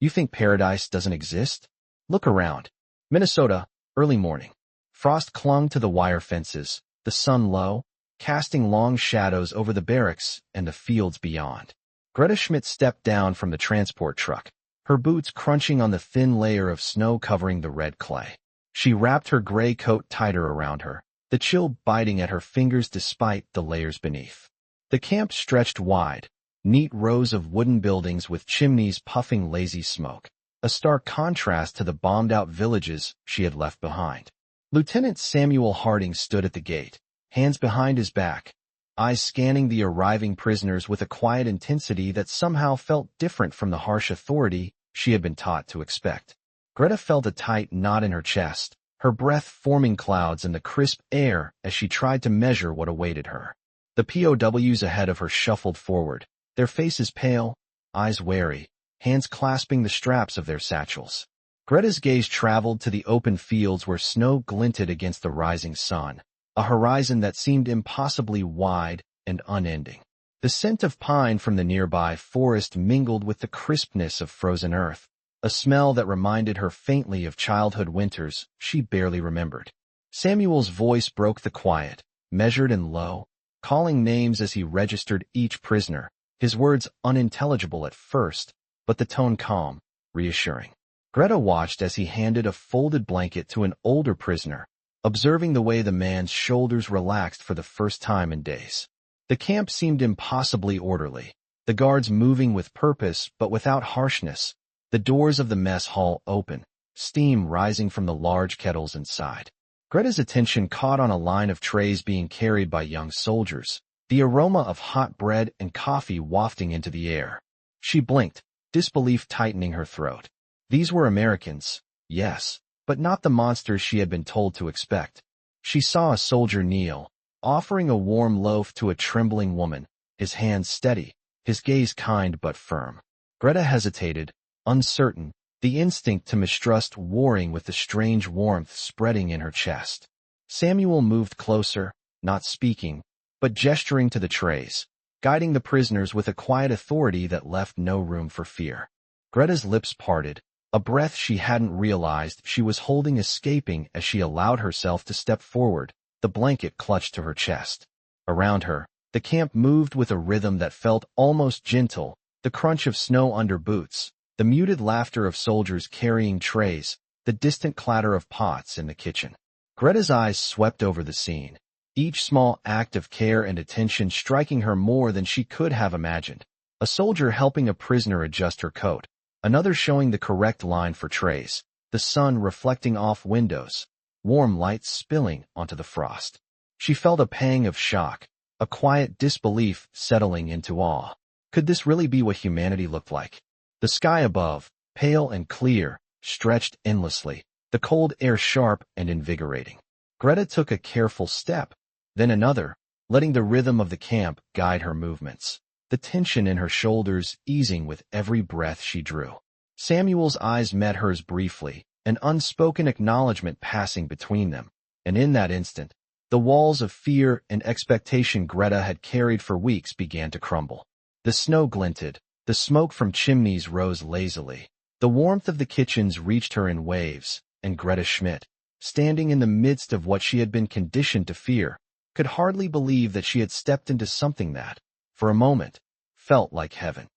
You think paradise doesn't exist? Look around. Minnesota, early morning. Frost clung to the wire fences, the sun low, casting long shadows over the barracks and the fields beyond. Greta Schmidt stepped down from the transport truck, her boots crunching on the thin layer of snow covering the red clay. She wrapped her gray coat tighter around her, the chill biting at her fingers despite the layers beneath. The camp stretched wide, neat rows of wooden buildings with chimneys puffing lazy smoke, a stark contrast to the bombed-out villages she had left behind. Lieutenant Samuel Harding stood at the gate, hands behind his back, eyes scanning the arriving prisoners with a quiet intensity that somehow felt different from the harsh authority she had been taught to expect. Greta felt a tight knot in her chest, her breath forming clouds in the crisp air as she tried to measure what awaited her. The POWs ahead of her shuffled forward, their faces pale, eyes wary, hands clasping the straps of their satchels. Greta's gaze traveled to the open fields where snow glinted against the rising sun, a horizon that seemed impossibly wide and unending. The scent of pine from the nearby forest mingled with the crispness of frozen earth, a smell that reminded her faintly of childhood winters she barely remembered. Samuel's voice broke the quiet, measured and low, calling names as he registered each prisoner, his words unintelligible at first, but the tone calm, reassuring. Greta watched as he handed a folded blanket to an older prisoner, observing the way the man's shoulders relaxed for the first time in days. The camp seemed impossibly orderly, the guards moving with purpose but without harshness, the doors of the mess hall open, steam rising from the large kettles inside. Greta's attention caught on a line of trays being carried by young soldiers, the aroma of hot bread and coffee wafting into the air. She blinked, disbelief tightening her throat. These were Americans, yes, but not the monsters she had been told to expect. She saw a soldier kneel, offering a warm loaf to a trembling woman, his hands steady, his gaze kind but firm. Greta hesitated, uncertain, the instinct to mistrust warring with the strange warmth spreading in her chest. Samuel moved closer, not speaking, but gesturing to the trays, guiding the prisoners with a quiet authority that left no room for fear. Greta's lips parted, a breath she hadn't realized she was holding escaping as she allowed herself to step forward, the blanket clutched to her chest. Around her, the camp moved with a rhythm that felt almost gentle, the crunch of snow under boots, the muted laughter of soldiers carrying trays, the distant clatter of pots in the kitchen. Greta's eyes swept over the scene, each small act of care and attention striking her more than she could have imagined. A soldier helping a prisoner adjust her coat, another showing the correct line for trays, the sun reflecting off windows, warm light spilling onto the frost. She felt a pang of shock, a quiet disbelief settling into awe. Could this really be what humanity looked like? The sky above, pale and clear, stretched endlessly, the cold air sharp and invigorating. Greta took a careful step, then another, letting the rhythm of the camp guide her movements, the tension in her shoulders easing with every breath she drew. Samuel's eyes met hers briefly, an unspoken acknowledgement passing between them, and in that instant, the walls of fear and expectation Greta had carried for weeks began to crumble. The snow glinted, the smoke from chimneys rose lazily, the warmth of the kitchens reached her in waves, and Greta Schmidt, standing in the midst of what she had been conditioned to fear, could hardly believe that she had stepped into something that, for a moment, felt like heaven.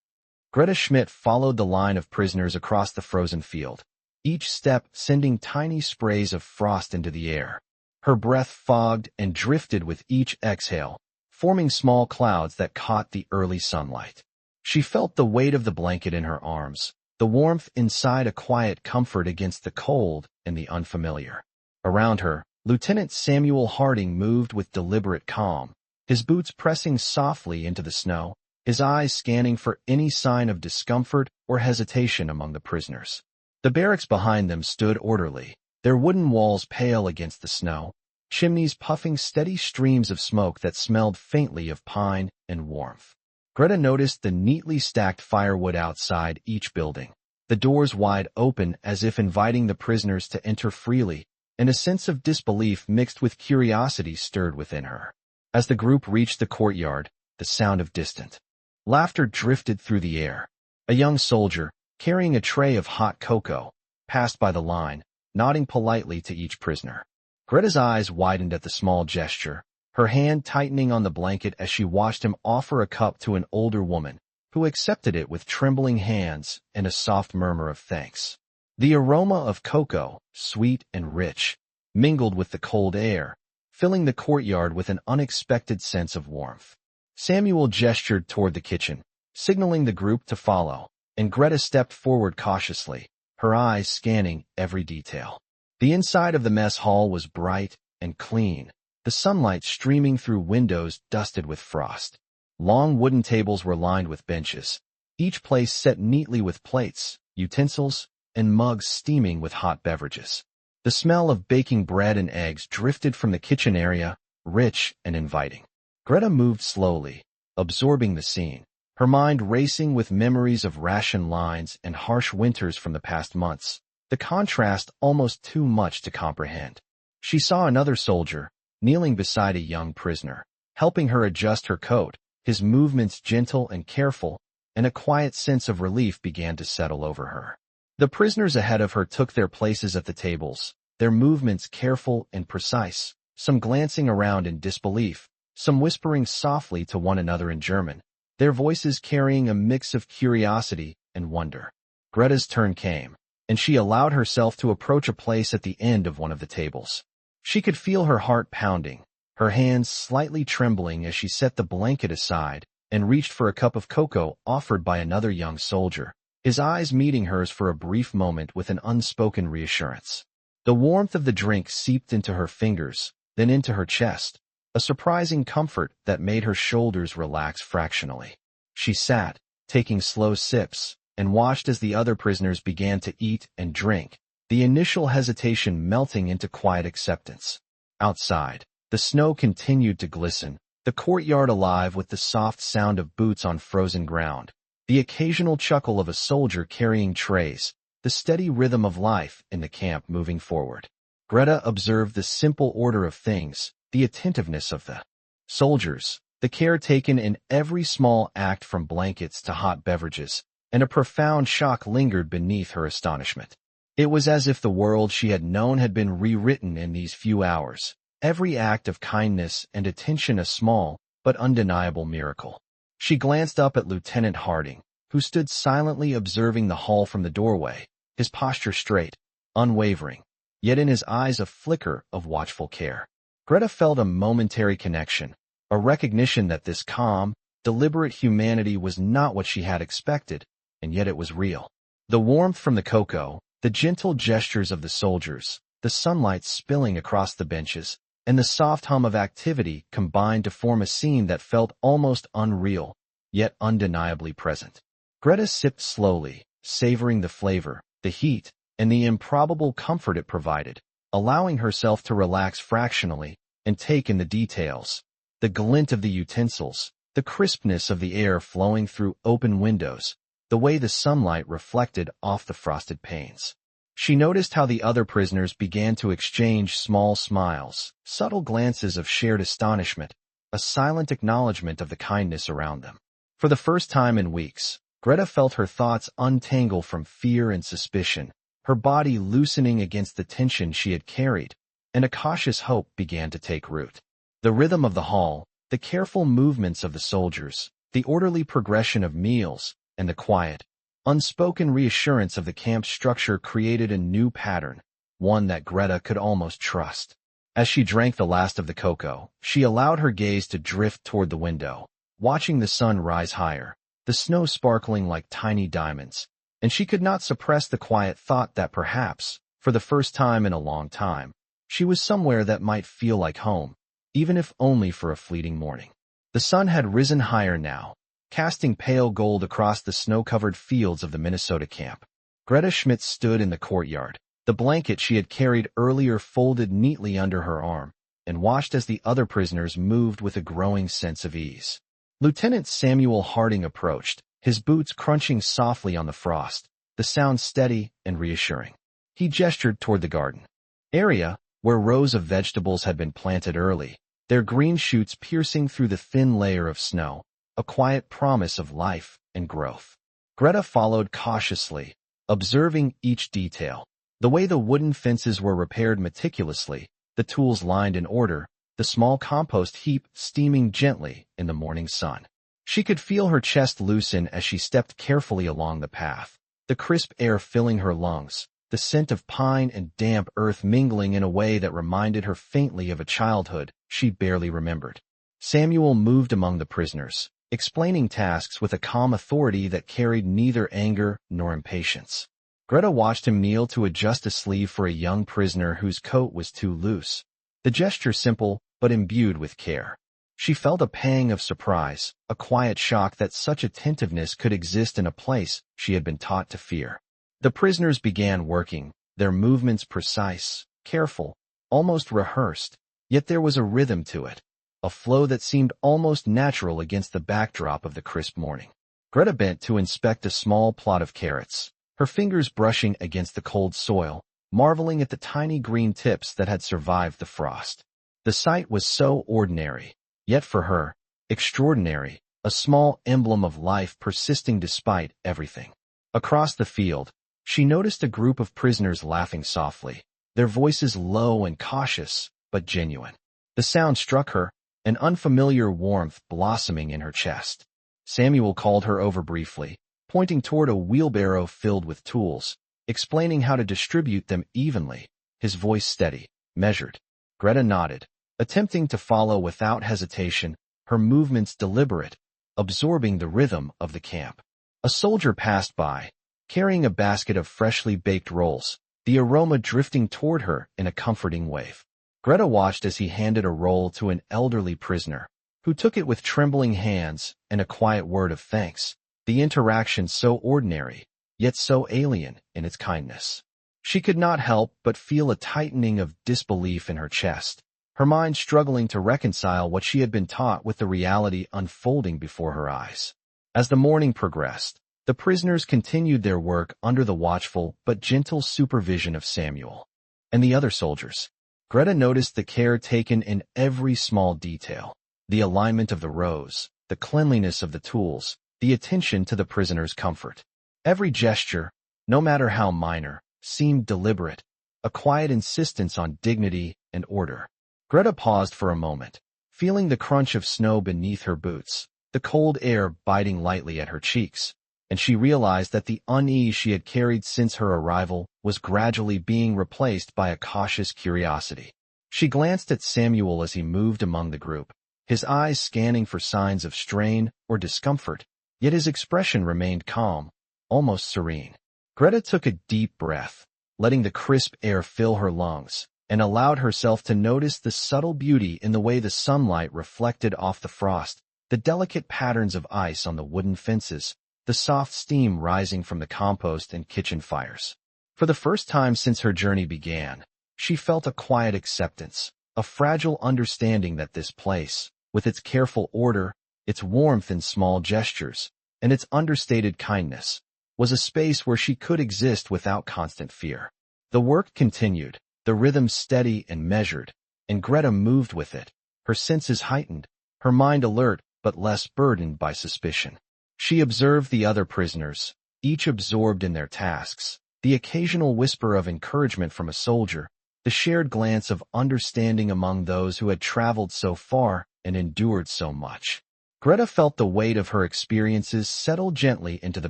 Greta Schmidt followed the line of prisoners across the frozen field, each step sending tiny sprays of frost into the air. Her breath fogged and drifted with each exhale, forming small clouds that caught the early sunlight. She felt the weight of the blanket in her arms, the warmth inside a quiet comfort against the cold and the unfamiliar. Around her, Lieutenant Samuel Harding moved with deliberate calm, his boots pressing softly into the snow, his eyes scanning for any sign of discomfort or hesitation among the prisoners. The barracks behind them stood orderly, their wooden walls pale against the snow, chimneys puffing steady streams of smoke that smelled faintly of pine and warmth. Greta noticed the neatly stacked firewood outside each building, the doors wide open as if inviting the prisoners to enter freely, and a sense of disbelief mixed with curiosity stirred within her. As the group reached the courtyard, the sound of distant laughter drifted through the air. A young soldier, carrying a tray of hot cocoa, passed by the line, nodding politely to each prisoner. Greta's eyes widened at the small gesture, her hand tightening on the blanket as she watched him offer a cup to an older woman, who accepted it with trembling hands and a soft murmur of thanks. The aroma of cocoa, sweet and rich, mingled with the cold air, filling the courtyard with an unexpected sense of warmth. Samuel gestured toward the kitchen, signaling the group to follow, and Greta stepped forward cautiously, her eyes scanning every detail. The inside of the mess hall was bright and clean, the sunlight streaming through windows dusted with frost. Long wooden tables were lined with benches, each place set neatly with plates, utensils, and mugs steaming with hot beverages. The smell of baking bread and eggs drifted from the kitchen area, rich and inviting. Greta moved slowly, absorbing the scene, her mind racing with memories of ration lines and harsh winters from the past months, the contrast almost too much to comprehend. She saw another soldier, kneeling beside a young prisoner, helping her adjust her coat, his movements gentle and careful, and a quiet sense of relief began to settle over her. The prisoners ahead of her took their places at the tables, their movements careful and precise, some glancing around in disbelief, some whispering softly to one another in German, their voices carrying a mix of curiosity and wonder. Greta's turn came, and she allowed herself to approach a place at the end of one of the tables. She could feel her heart pounding, her hands slightly trembling as she set the blanket aside and reached for a cup of cocoa offered by another young soldier, his eyes meeting hers for a brief moment with an unspoken reassurance. The warmth of the drink seeped into her fingers, then into her chest, a surprising comfort that made her shoulders relax fractionally. She sat, taking slow sips, and watched as the other prisoners began to eat and drink, the initial hesitation melting into quiet acceptance. Outside, the snow continued to glisten, the courtyard alive with the soft sound of boots on frozen ground, the occasional chuckle of a soldier carrying trays, the steady rhythm of life in the camp moving forward. Greta observed the simple order of things, the attentiveness of the soldiers, the care taken in every small act from blankets to hot beverages, and a profound shock lingered beneath her astonishment. It was as if the world she had known had been rewritten in these few hours, every act of kindness and attention a small but undeniable miracle. She glanced up at Lieutenant Harding, who stood silently observing the hall from the doorway, his posture straight, unwavering, yet in his eyes a flicker of watchful care. Greta felt a momentary connection, a recognition that this calm, deliberate humanity was not what she had expected, and yet it was real. The warmth from the cocoa, the gentle gestures of the soldiers, the sunlight spilling across the benches, and the soft hum of activity combined to form a scene that felt almost unreal, yet undeniably present. Greta sipped slowly, savoring the flavor, the heat, and the improbable comfort it provided, allowing herself to relax fractionally and take in the details, the glint of the utensils, the crispness of the air flowing through open windows, the way the sunlight reflected off the frosted panes. She noticed how the other prisoners began to exchange small smiles, subtle glances of shared astonishment, a silent acknowledgement of the kindness around them. For the first time in weeks, Greta felt her thoughts untangle from fear and suspicion, her body loosening against the tension she had carried, and a cautious hope began to take root. The rhythm of the hall, the careful movements of the soldiers, the orderly progression of meals, and the quiet, unspoken reassurance of the camp's structure created a new pattern, one that Greta could almost trust. As she drank the last of the cocoa, she allowed her gaze to drift toward the window, watching the sun rise higher, the snow sparkling like tiny diamonds, and she could not suppress the quiet thought that perhaps, for the first time in a long time, she was somewhere that might feel like home, even if only for a fleeting morning. The sun had risen higher now, casting pale gold across the snow-covered fields of the Minnesota camp. Greta Schmidt stood in the courtyard, the blanket she had carried earlier folded neatly under her arm, and watched as the other prisoners moved with a growing sense of ease. Lieutenant Samuel Harding approached, his boots crunching softly on the frost, the sound steady and reassuring. He gestured toward the garden area, where rows of vegetables had been planted early, their green shoots piercing through the thin layer of snow, a quiet promise of life and growth. Greta followed cautiously, observing each detail. The way the wooden fences were repaired meticulously, the tools lined in order, the small compost heap steaming gently in the morning sun. She could feel her chest loosen as she stepped carefully along the path, the crisp air filling her lungs, the scent of pine and damp earth mingling in a way that reminded her faintly of a childhood she barely remembered. Samuel moved among the prisoners, explaining tasks with a calm authority that carried neither anger nor impatience. Greta watched him kneel to adjust a sleeve for a young prisoner whose coat was too loose, the gesture simple but imbued with care. She felt a pang of surprise, a quiet shock that such attentiveness could exist in a place she had been taught to fear. The prisoners began working, their movements precise, careful, almost rehearsed, yet there was a rhythm to it, a flow that seemed almost natural against the backdrop of the crisp morning. Greta bent to inspect a small plot of carrots, her fingers brushing against the cold soil, marveling at the tiny green tips that had survived the frost. The sight was so ordinary, yet for her, extraordinary, a small emblem of life persisting despite everything. Across the field, she noticed a group of prisoners laughing softly, their voices low and cautious, but genuine. The sound struck her, an unfamiliar warmth blossoming in her chest. Samuel called her over briefly, pointing toward a wheelbarrow filled with tools, explaining how to distribute them evenly, his voice steady, measured. Greta nodded, attempting to follow without hesitation, her movements deliberate, absorbing the rhythm of the camp. A soldier passed by, carrying a basket of freshly baked rolls, the aroma drifting toward her in a comforting wave. Greta watched as he handed a roll to an elderly prisoner, who took it with trembling hands and a quiet word of thanks, the interaction so ordinary, yet so alien in its kindness. She could not help but feel a tightening of disbelief in her chest, her mind struggling to reconcile what she had been taught with the reality unfolding before her eyes. As the morning progressed, the prisoners continued their work under the watchful but gentle supervision of Samuel and the other soldiers. Greta noticed the care taken in every small detail, the alignment of the rows, the cleanliness of the tools, the attention to the prisoners' comfort. Every gesture, no matter how minor, seemed deliberate, a quiet insistence on dignity and order. Greta paused for a moment, feeling the crunch of snow beneath her boots, the cold air biting lightly at her cheeks, and she realized that the unease she had carried since her arrival was gradually being replaced by a cautious curiosity. She glanced at Samuel as he moved among the group, his eyes scanning for signs of strain or discomfort, yet his expression remained calm, almost serene. Greta took a deep breath, letting the crisp air fill her lungs, and allowed herself to notice the subtle beauty in the way the sunlight reflected off the frost, the delicate patterns of ice on the wooden fences, the soft steam rising from the compost and kitchen fires. For the first time since her journey began, she felt a quiet acceptance, a fragile understanding that this place, with its careful order, its warmth in small gestures, and its understated kindness, was a space where she could exist without constant fear. The work continued, the rhythm steady and measured, and Greta moved with it, her senses heightened, her mind alert but less burdened by suspicion. She observed the other prisoners, each absorbed in their tasks, the occasional whisper of encouragement from a soldier, the shared glance of understanding among those who had traveled so far and endured so much. Greta felt the weight of her experiences settle gently into the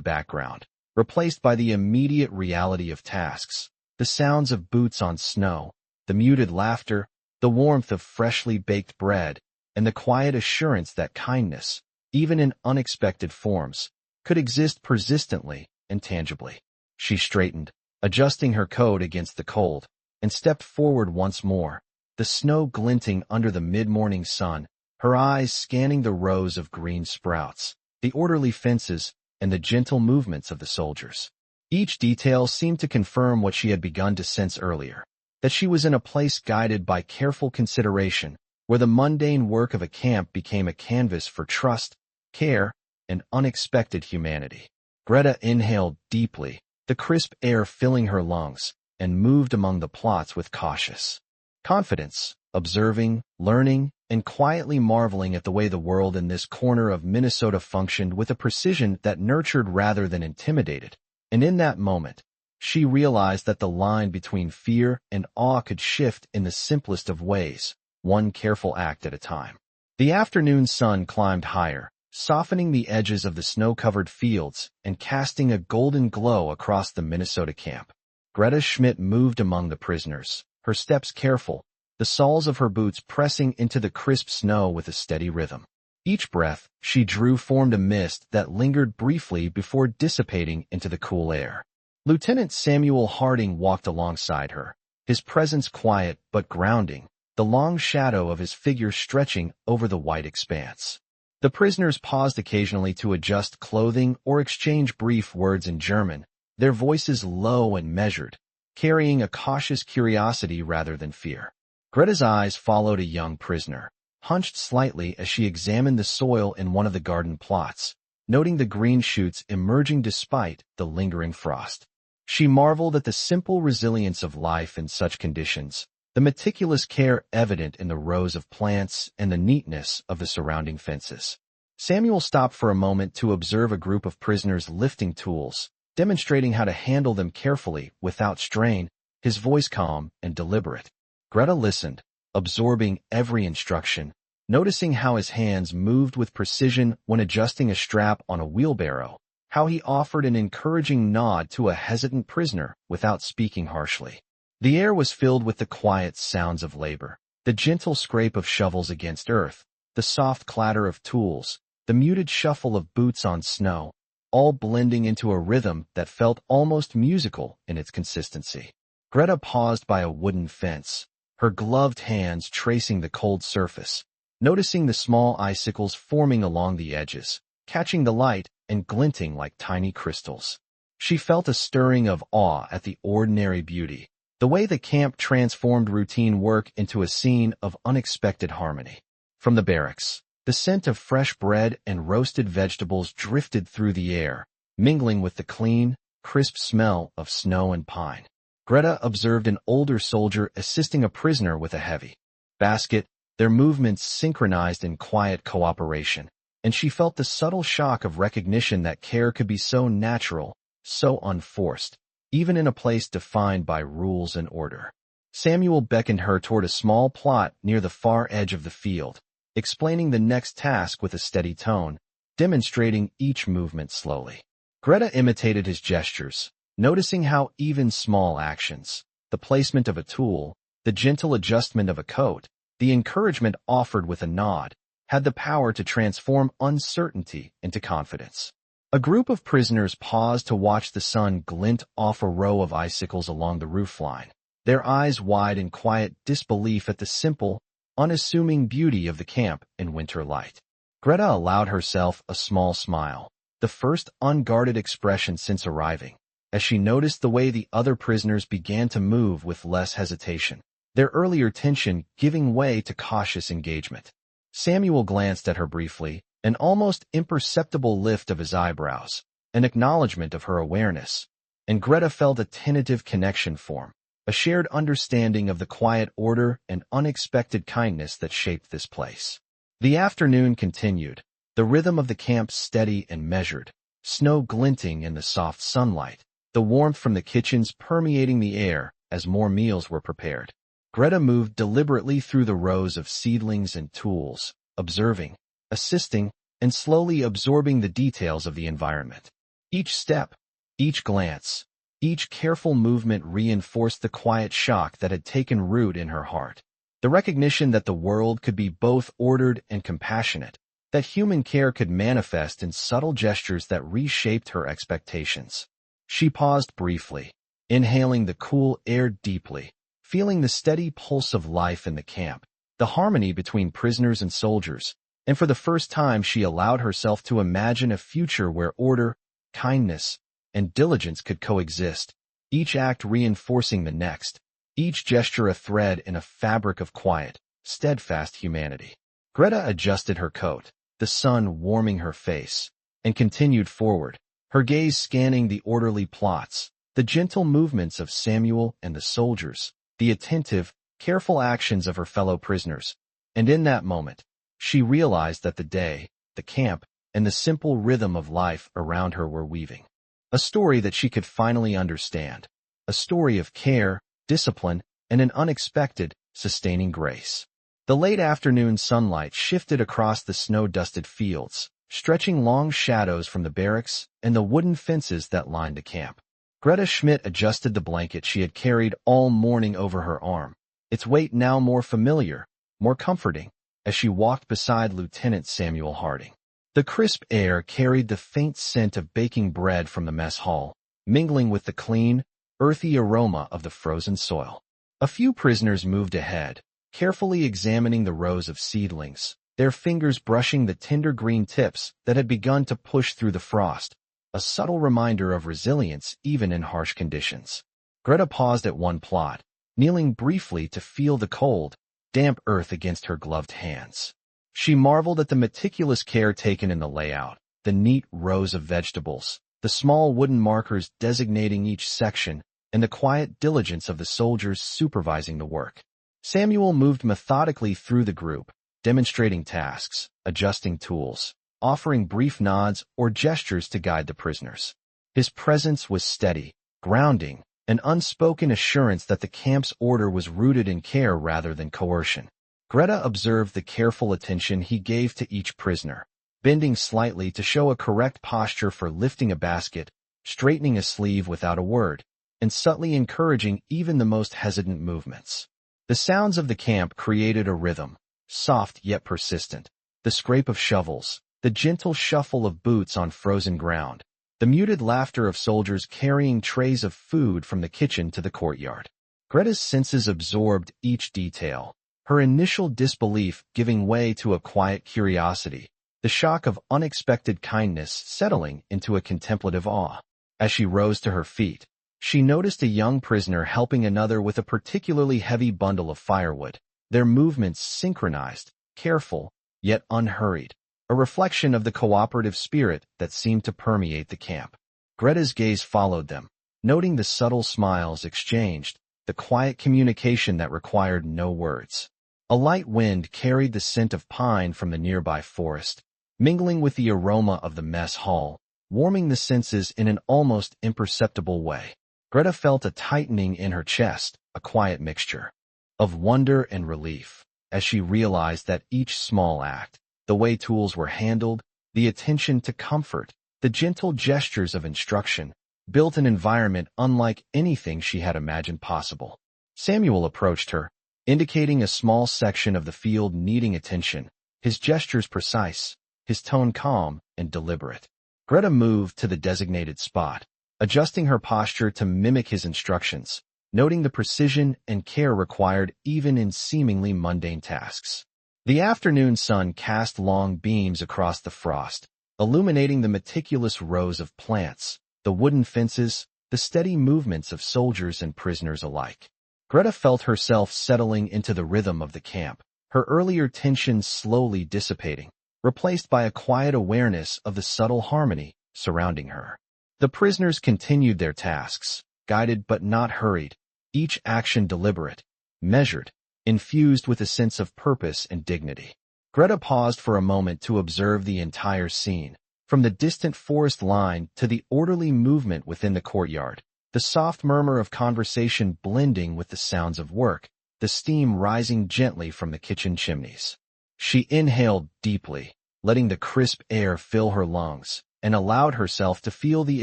background, replaced by the immediate reality of tasks, the sounds of boots on snow, the muted laughter, the warmth of freshly baked bread, and the quiet assurance that kindness, even in unexpected forms, could exist persistently and tangibly. She straightened, adjusting her coat against the cold, and stepped forward once more, the snow glinting under the mid-morning sun, her eyes scanning the rows of green sprouts, the orderly fences, and the gentle movements of the soldiers. Each detail seemed to confirm what she had begun to sense earlier, that she was in a place guided by careful consideration, where the mundane work of a camp became a canvas for trust, care, and unexpected humanity. Greta inhaled deeply, the crisp air filling her lungs, and moved among the plots with cautious confidence, observing, learning, and quietly marveling at the way the world in this corner of Minnesota functioned with a precision that nurtured rather than intimidated. And in that moment, she realized that the line between fear and awe could shift in the simplest of ways, one careful act at a time. The afternoon sun climbed higher, softening the edges of the snow-covered fields and casting a golden glow across the Minnesota camp. Greta Schmidt moved among the prisoners, her steps careful, the soles of her boots pressing into the crisp snow with a steady rhythm. Each breath she drew formed a mist that lingered briefly before dissipating into the cool air. Lieutenant Samuel Harding walked alongside her, his presence quiet but grounding, the long shadow of his figure stretching over the white expanse. The prisoners paused occasionally to adjust clothing or exchange brief words in German, their voices low and measured, carrying a cautious curiosity rather than fear. Greta's eyes followed a young prisoner, hunched slightly as she examined the soil in one of the garden plots, noting the green shoots emerging despite the lingering frost. She marveled at the simple resilience of life in such conditions, the meticulous care evident in the rows of plants and the neatness of the surrounding fences. Samuel stopped for a moment to observe a group of prisoners lifting tools, demonstrating how to handle them carefully without strain, his voice calm and deliberate. Greta listened, absorbing every instruction, noticing how his hands moved with precision when adjusting a strap on a wheelbarrow, how he offered an encouraging nod to a hesitant prisoner without speaking harshly. The air was filled with the quiet sounds of labor, the gentle scrape of shovels against earth, the soft clatter of tools, the muted shuffle of boots on snow, all blending into a rhythm that felt almost musical in its consistency. Greta paused by a wooden fence, her gloved hands tracing the cold surface, noticing the small icicles forming along the edges, catching the light and glinting like tiny crystals. She felt a stirring of awe at the ordinary beauty, the way the camp transformed routine work into a scene of unexpected harmony. From the barracks, the scent of fresh bread and roasted vegetables drifted through the air, mingling with the clean, crisp smell of snow and pine. Greta observed an older soldier assisting a prisoner with a heavy basket, their movements synchronized in quiet cooperation, and she felt the subtle shock of recognition that care could be so natural, so unforced, even in a place defined by rules and order. Samuel beckoned her toward a small plot near the far edge of the field, explaining the next task with a steady tone, demonstrating each movement slowly. Greta imitated his gestures, noticing how even small actions, the placement of a tool, the gentle adjustment of a coat, the encouragement offered with a nod, had the power to transform uncertainty into confidence. A group of prisoners paused to watch the sun glint off a row of icicles along the roofline, their eyes wide in quiet disbelief at the simple, unassuming beauty of the camp in winter light. Greta allowed herself a small smile, the first unguarded expression since arriving, as she noticed the way the other prisoners began to move with less hesitation, their earlier tension giving way to cautious engagement. Samuel glanced at her briefly, an almost imperceptible lift of his eyebrows, an acknowledgement of her awareness, and Greta felt a tentative connection form, a shared understanding of the quiet order and unexpected kindness that shaped this place. The afternoon continued, the rhythm of the camp steady and measured, snow glinting in the soft sunlight, the warmth from the kitchens permeating the air as more meals were prepared. Greta moved deliberately through the rows of seedlings and tools, observing, assisting, and slowly absorbing the details of the environment. Each step, each glance, each careful movement reinforced the quiet shock that had taken root in her heart. The recognition that the world could be both ordered and compassionate, that human care could manifest in subtle gestures that reshaped her expectations. She paused briefly, inhaling the cool air deeply, feeling the steady pulse of life in the camp, the harmony between prisoners and soldiers, and for the first time she allowed herself to imagine a future where order, kindness, and diligence could coexist, each act reinforcing the next, each gesture a thread in a fabric of quiet, steadfast humanity. Greta adjusted her coat, the sun warming her face, and continued forward, her gaze scanning the orderly plots, the gentle movements of Samuel and the soldiers, the attentive, careful actions of her fellow prisoners, and in that moment, she realized that the day, the camp, and the simple rhythm of life around her were weaving a story that she could finally understand, a story of care, discipline, and an unexpected, sustaining grace. The late afternoon sunlight shifted across the snow-dusted fields, stretching long shadows from the barracks and the wooden fences that lined the camp. Greta Schmidt adjusted the blanket she had carried all morning over her arm, its weight now more familiar, more comforting, as she walked beside Lieutenant Samuel Harding. The crisp air carried the faint scent of baking bread from the mess hall, mingling with the clean, earthy aroma of the frozen soil. A few prisoners moved ahead, carefully examining the rows of seedlings, their fingers brushing the tender green tips that had begun to push through the frost, a subtle reminder of resilience even in harsh conditions. Greta paused at one plot, kneeling briefly to feel the cold, damp earth against her gloved hands. She marveled at the meticulous care taken in the layout, the neat rows of vegetables, the small wooden markers designating each section, and the quiet diligence of the soldiers supervising the work. Samuel moved methodically through the group, demonstrating tasks, adjusting tools, offering brief nods or gestures to guide the prisoners. His presence was steady, grounding, an unspoken assurance that the camp's order was rooted in care rather than coercion. Greta observed the careful attention he gave to each prisoner, bending slightly to show a correct posture for lifting a basket, straightening a sleeve without a word, and subtly encouraging even the most hesitant movements. The sounds of the camp created a rhythm, soft yet persistent, the scrape of shovels, the gentle shuffle of boots on frozen ground, the muted laughter of soldiers carrying trays of food from the kitchen to the courtyard. Greta's senses absorbed each detail, her initial disbelief giving way to a quiet curiosity, the shock of unexpected kindness settling into a contemplative awe. As she rose to her feet, she noticed a young prisoner helping another with a particularly heavy bundle of firewood, their movements synchronized, careful, yet unhurried, a reflection of the cooperative spirit that seemed to permeate the camp. Greta's gaze followed them, noting the subtle smiles exchanged, the quiet communication that required no words. A light wind carried the scent of pine from the nearby forest, mingling with the aroma of the mess hall, warming the senses in an almost imperceptible way. Greta felt a tightening in her chest, a quiet mixture of wonder and relief, as she realized that each small act, the way tools were handled, the attention to comfort, the gentle gestures of instruction, built an environment unlike anything she had imagined possible. Samuel approached her, indicating a small section of the field needing attention, his gestures precise, his tone calm and deliberate. Greta moved to the designated spot, adjusting her posture to mimic his instructions, noting the precision and care required even in seemingly mundane tasks. The afternoon sun cast long beams across the frost, illuminating the meticulous rows of plants, the wooden fences, the steady movements of soldiers and prisoners alike. Greta felt herself settling into the rhythm of the camp, her earlier tensions slowly dissipating, replaced by a quiet awareness of the subtle harmony surrounding her. The prisoners continued their tasks, guided but not hurried, each action deliberate, measured, infused with a sense of purpose and dignity. Greta paused for a moment to observe the entire scene, from the distant forest line to the orderly movement within the courtyard, the soft murmur of conversation blending with the sounds of work, the steam rising gently from the kitchen chimneys. She inhaled deeply, letting the crisp air fill her lungs, and allowed herself to feel the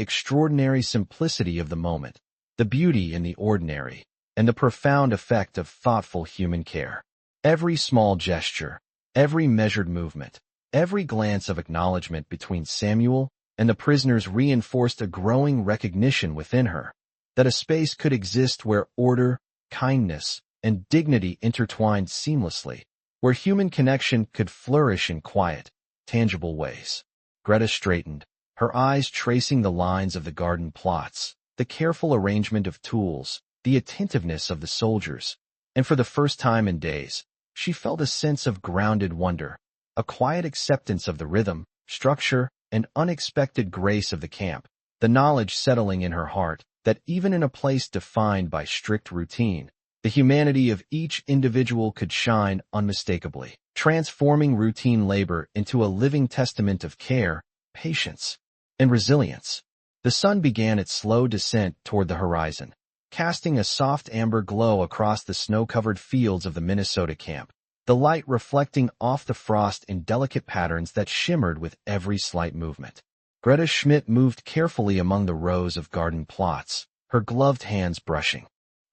extraordinary simplicity of the moment, the beauty in the ordinary, and the profound effect of thoughtful human care. Every small gesture, every measured movement, every glance of acknowledgement between Samuel and the prisoners reinforced a growing recognition within her that a space could exist where order, kindness, and dignity intertwined seamlessly, where human connection could flourish in quiet, tangible ways. Greta straightened, her eyes tracing the lines of the garden plots, the careful arrangement of tools, the attentiveness of the soldiers, and for the first time in days, she felt a sense of grounded wonder, a quiet acceptance of the rhythm, structure, and unexpected grace of the camp, the knowledge settling in her heart that even in a place defined by strict routine, The humanity of each individual could shine unmistakably, transforming routine labor into a living testament of care, patience, and resilience. The sun began its slow descent toward the horizon, casting a soft amber glow across the snow-covered fields of the Minnesota camp, the light reflecting off the frost in delicate patterns that shimmered with every slight movement. Greta Schmidt moved carefully among the rows of garden plots, her gloved hands brushing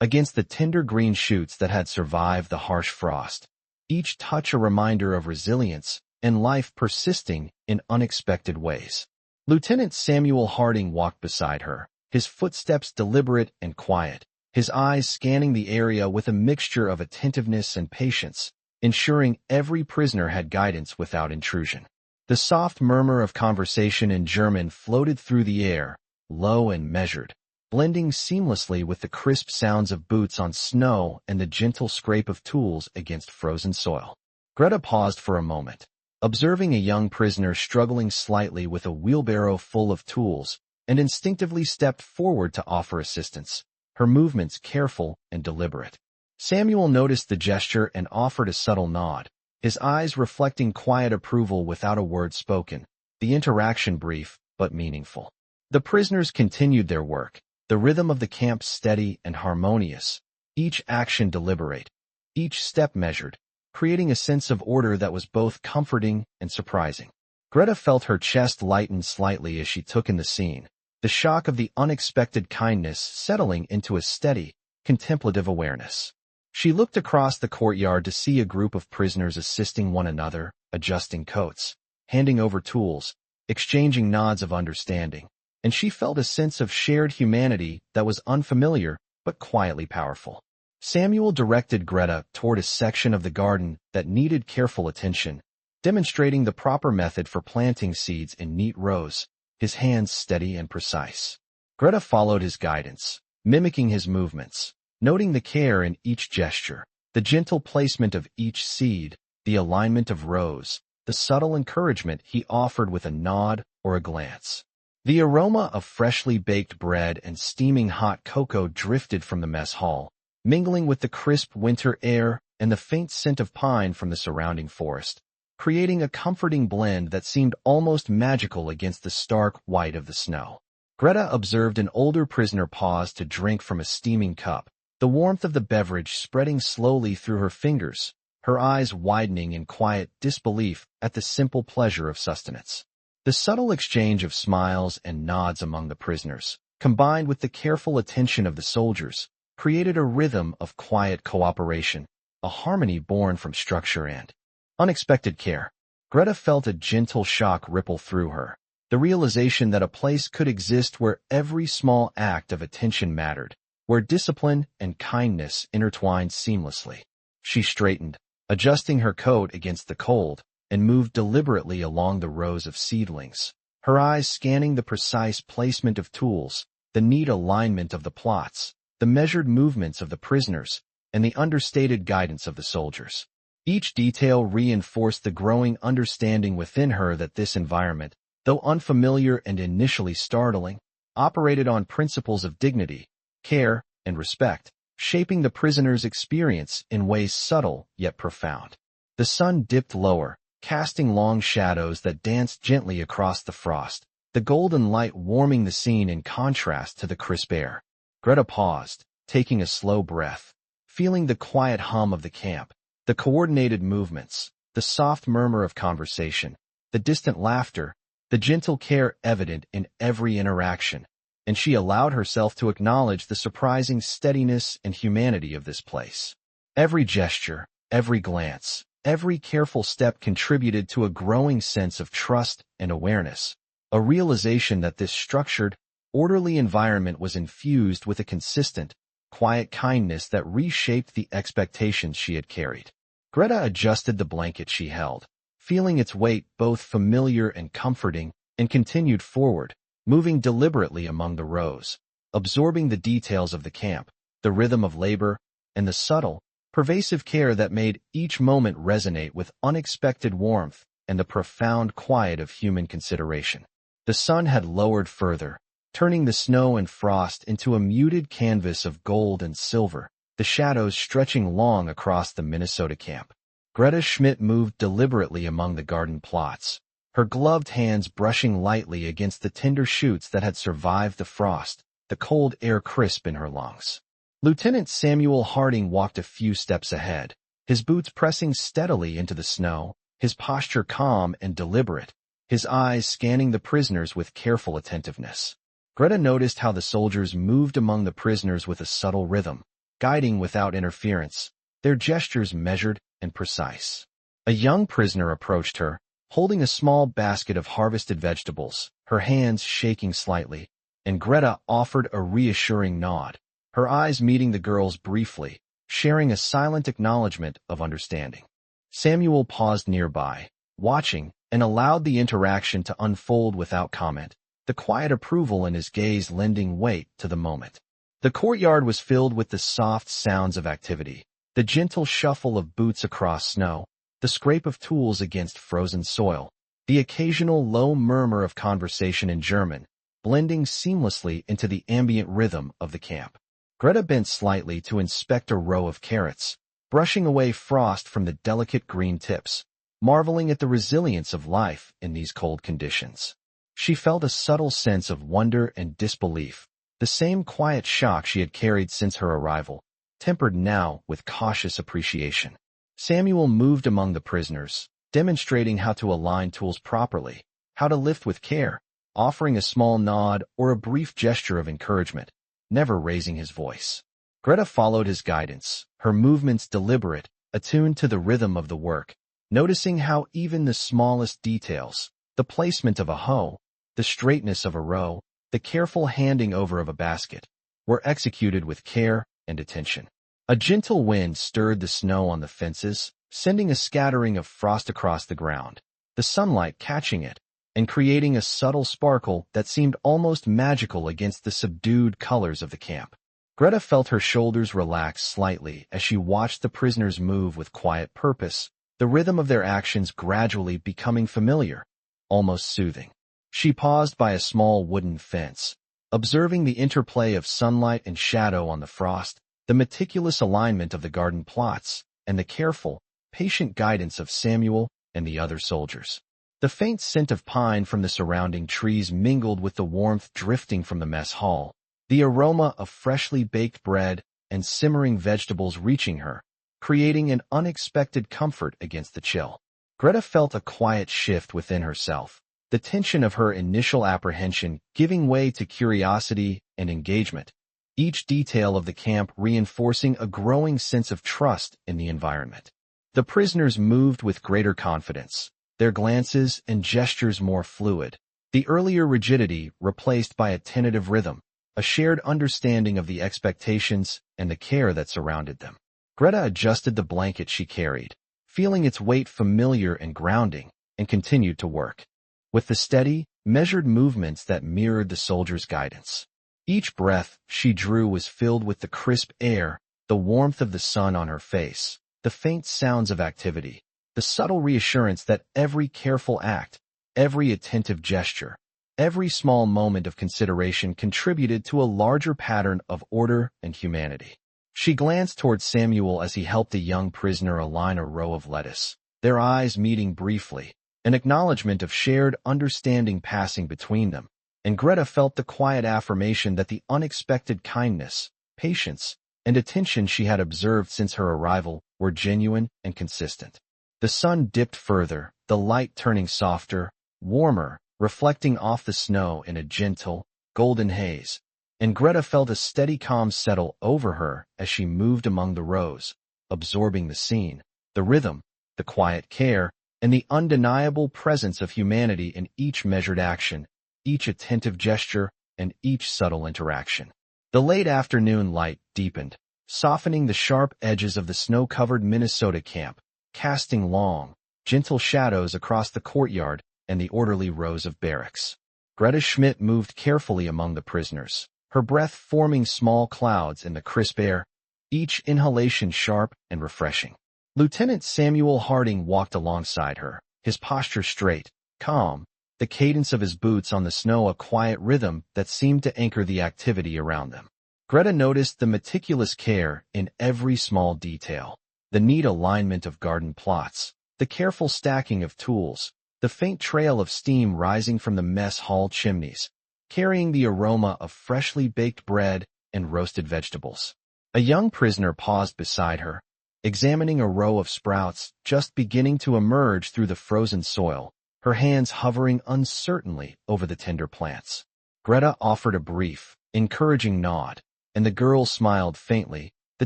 against the tender green shoots that had survived the harsh frost, each touch a reminder of resilience and life persisting in unexpected ways. Lieutenant Samuel Harding walked beside her, his footsteps deliberate and quiet, his eyes scanning the area with a mixture of attentiveness and patience, ensuring every prisoner had guidance without intrusion. The soft murmur of conversation in German floated through the air, low and measured, blending seamlessly with the crisp sounds of boots on snow and the gentle scrape of tools against frozen soil. Greta paused for a moment, observing a young prisoner struggling slightly with a wheelbarrow full of tools, and instinctively stepped forward to offer assistance, her movements careful and deliberate. Samuel noticed the gesture and offered a subtle nod, his eyes reflecting quiet approval without a word spoken, the interaction brief but meaningful. The prisoners continued their work, the rhythm of the camp steady and harmonious, each action deliberate, each step measured, creating a sense of order that was both comforting and surprising. Greta felt her chest lighten slightly as she took in the scene, the shock of the unexpected kindness settling into a steady, contemplative awareness. She looked across the courtyard to see a group of prisoners assisting one another, adjusting coats, handing over tools, exchanging nods of understanding, and she felt a sense of shared humanity that was unfamiliar but quietly powerful. Samuel directed Greta toward a section of the garden that needed careful attention, demonstrating the proper method for planting seeds in neat rows, his hands steady and precise. Greta followed his guidance, mimicking his movements, noting the care in each gesture, the gentle placement of each seed, the alignment of rows, the subtle encouragement he offered with a nod or a glance. The aroma of freshly baked bread and steaming hot cocoa drifted from the mess hall, mingling with the crisp winter air and the faint scent of pine from the surrounding forest, creating a comforting blend that seemed almost magical against the stark white of the snow. Greta observed an older prisoner pause to drink from a steaming cup, the warmth of the beverage spreading slowly through her fingers, her eyes widening in quiet disbelief at the simple pleasure of sustenance. The subtle exchange of smiles and nods among the prisoners, combined with the careful attention of the soldiers, created a rhythm of quiet cooperation, a harmony born from structure and unexpected care. Greta felt a gentle shock ripple through her, the realization that a place could exist where every small act of attention mattered, where discipline and kindness intertwined seamlessly. She straightened, adjusting her coat against the cold, and moved deliberately along the rows of seedlings, her eyes scanning the precise placement of tools, the neat alignment of the plots, the measured movements of the prisoners, and the understated guidance of the soldiers. Each detail reinforced the growing understanding within her that this environment, though unfamiliar and initially startling, operated on principles of dignity, care, and respect, shaping the prisoner's experience in ways subtle yet profound. The sun dipped lower, casting long shadows that danced gently across the frost, the golden light warming the scene in contrast to the crisp air. Greta paused, taking a slow breath, feeling the quiet hum of the camp, the coordinated movements, the soft murmur of conversation, the distant laughter, the gentle care evident in every interaction, and she allowed herself to acknowledge the surprising steadiness and humanity of this place. Every gesture, every glance, every careful step contributed to a growing sense of trust and awareness, a realization that this structured, orderly environment was infused with a consistent, quiet kindness that reshaped the expectations she had carried. Greta adjusted the blanket she held, feeling its weight both familiar and comforting, and continued forward, moving deliberately among the rows, absorbing the details of the camp, the rhythm of labor, and the subtle, pervasive care that made each moment resonate with unexpected warmth and the profound quiet of human consideration. The sun had lowered further, turning the snow and frost into a muted canvas of gold and silver, the shadows stretching long across the Minnesota camp. Greta Schmidt moved deliberately among the garden plots, her gloved hands brushing lightly against the tender shoots that had survived the frost, the cold air crisp in her lungs. Lieutenant Samuel Harding walked a few steps ahead, his boots pressing steadily into the snow, his posture calm and deliberate, his eyes scanning the prisoners with careful attentiveness. Greta noticed how the soldiers moved among the prisoners with a subtle rhythm, guiding without interference, their gestures measured and precise. A young prisoner approached her, holding a small basket of harvested vegetables, her hands shaking slightly, and Greta offered a reassuring nod, her eyes meeting the girl's briefly, sharing a silent acknowledgement of understanding. Samuel paused nearby, watching, and allowed the interaction to unfold without comment, the quiet approval in his gaze lending weight to the moment. The courtyard was filled with the soft sounds of activity, the gentle shuffle of boots across snow, the scrape of tools against frozen soil, the occasional low murmur of conversation in German, blending seamlessly into the ambient rhythm of the camp. Greta bent slightly to inspect a row of carrots, brushing away frost from the delicate green tips, marveling at the resilience of life in these cold conditions. She felt a subtle sense of wonder and disbelief, the same quiet shock she had carried since her arrival, tempered now with cautious appreciation. Samuel moved among the prisoners, demonstrating how to align tools properly, how to lift with care, offering a small nod or a brief gesture of encouragement, never raising his voice. Greta followed his guidance, her movements deliberate, attuned to the rhythm of the work, noticing how even the smallest details, the placement of a hoe, the straightness of a row, the careful handing over of a basket, were executed with care and attention. A gentle wind stirred the snow on the fences, sending a scattering of frost across the ground, the sunlight catching it, and creating a subtle sparkle that seemed almost magical against the subdued colors of the camp. Greta felt her shoulders relax slightly as she watched the prisoners move with quiet purpose, the rhythm of their actions gradually becoming familiar, almost soothing. She paused by a small wooden fence, observing the interplay of sunlight and shadow on the frost, the meticulous alignment of the garden plots, and the careful, patient guidance of Samuel and the other soldiers. The faint scent of pine from the surrounding trees mingled with the warmth drifting from the mess hall, the aroma of freshly baked bread and simmering vegetables reaching her, creating an unexpected comfort against the chill. Greta felt a quiet shift within herself, the tension of her initial apprehension giving way to curiosity and engagement, each detail of the camp reinforcing a growing sense of trust in the environment. The prisoners moved with greater confidence, their glances and gestures more fluid, the earlier rigidity replaced by a tentative rhythm, a shared understanding of the expectations and the care that surrounded them. Greta adjusted the blanket she carried, feeling its weight familiar and grounding, and continued to work, with the steady, measured movements that mirrored the soldiers' guidance. Each breath she drew was filled with the crisp air, the warmth of the sun on her face, the faint sounds of activity, the subtle reassurance that every careful act, every attentive gesture, every small moment of consideration contributed to a larger pattern of order and humanity. She glanced toward Samuel as he helped a young prisoner align a row of lettuce, their eyes meeting briefly, an acknowledgement of shared understanding passing between them, and Greta felt the quiet affirmation that the unexpected kindness, patience, and attention she had observed since her arrival were genuine and consistent. The sun dipped further, the light turning softer, warmer, reflecting off the snow in a gentle, golden haze, and Greta felt a steady calm settle over her as she moved among the rows, absorbing the scene, the rhythm, the quiet care, and the undeniable presence of humanity in each measured action, each attentive gesture, and each subtle interaction. The late afternoon light deepened, softening the sharp edges of the snow-covered Minnesota camp, casting long, gentle shadows across the courtyard and the orderly rows of barracks. Greta Schmidt moved carefully among the prisoners, her breath forming small clouds in the crisp air, each inhalation sharp and refreshing. Lieutenant Samuel Harding walked alongside her, his posture straight, calm, the cadence of his boots on the snow a quiet rhythm that seemed to anchor the activity around them. Greta noticed the meticulous care in every small detail, the neat alignment of garden plots, the careful stacking of tools, the faint trail of steam rising from the mess hall chimneys, carrying the aroma of freshly baked bread and roasted vegetables. A young prisoner paused beside her, examining a row of sprouts just beginning to emerge through the frozen soil, her hands hovering uncertainly over the tender plants. Greta offered a brief, encouraging nod, and the girl smiled faintly, the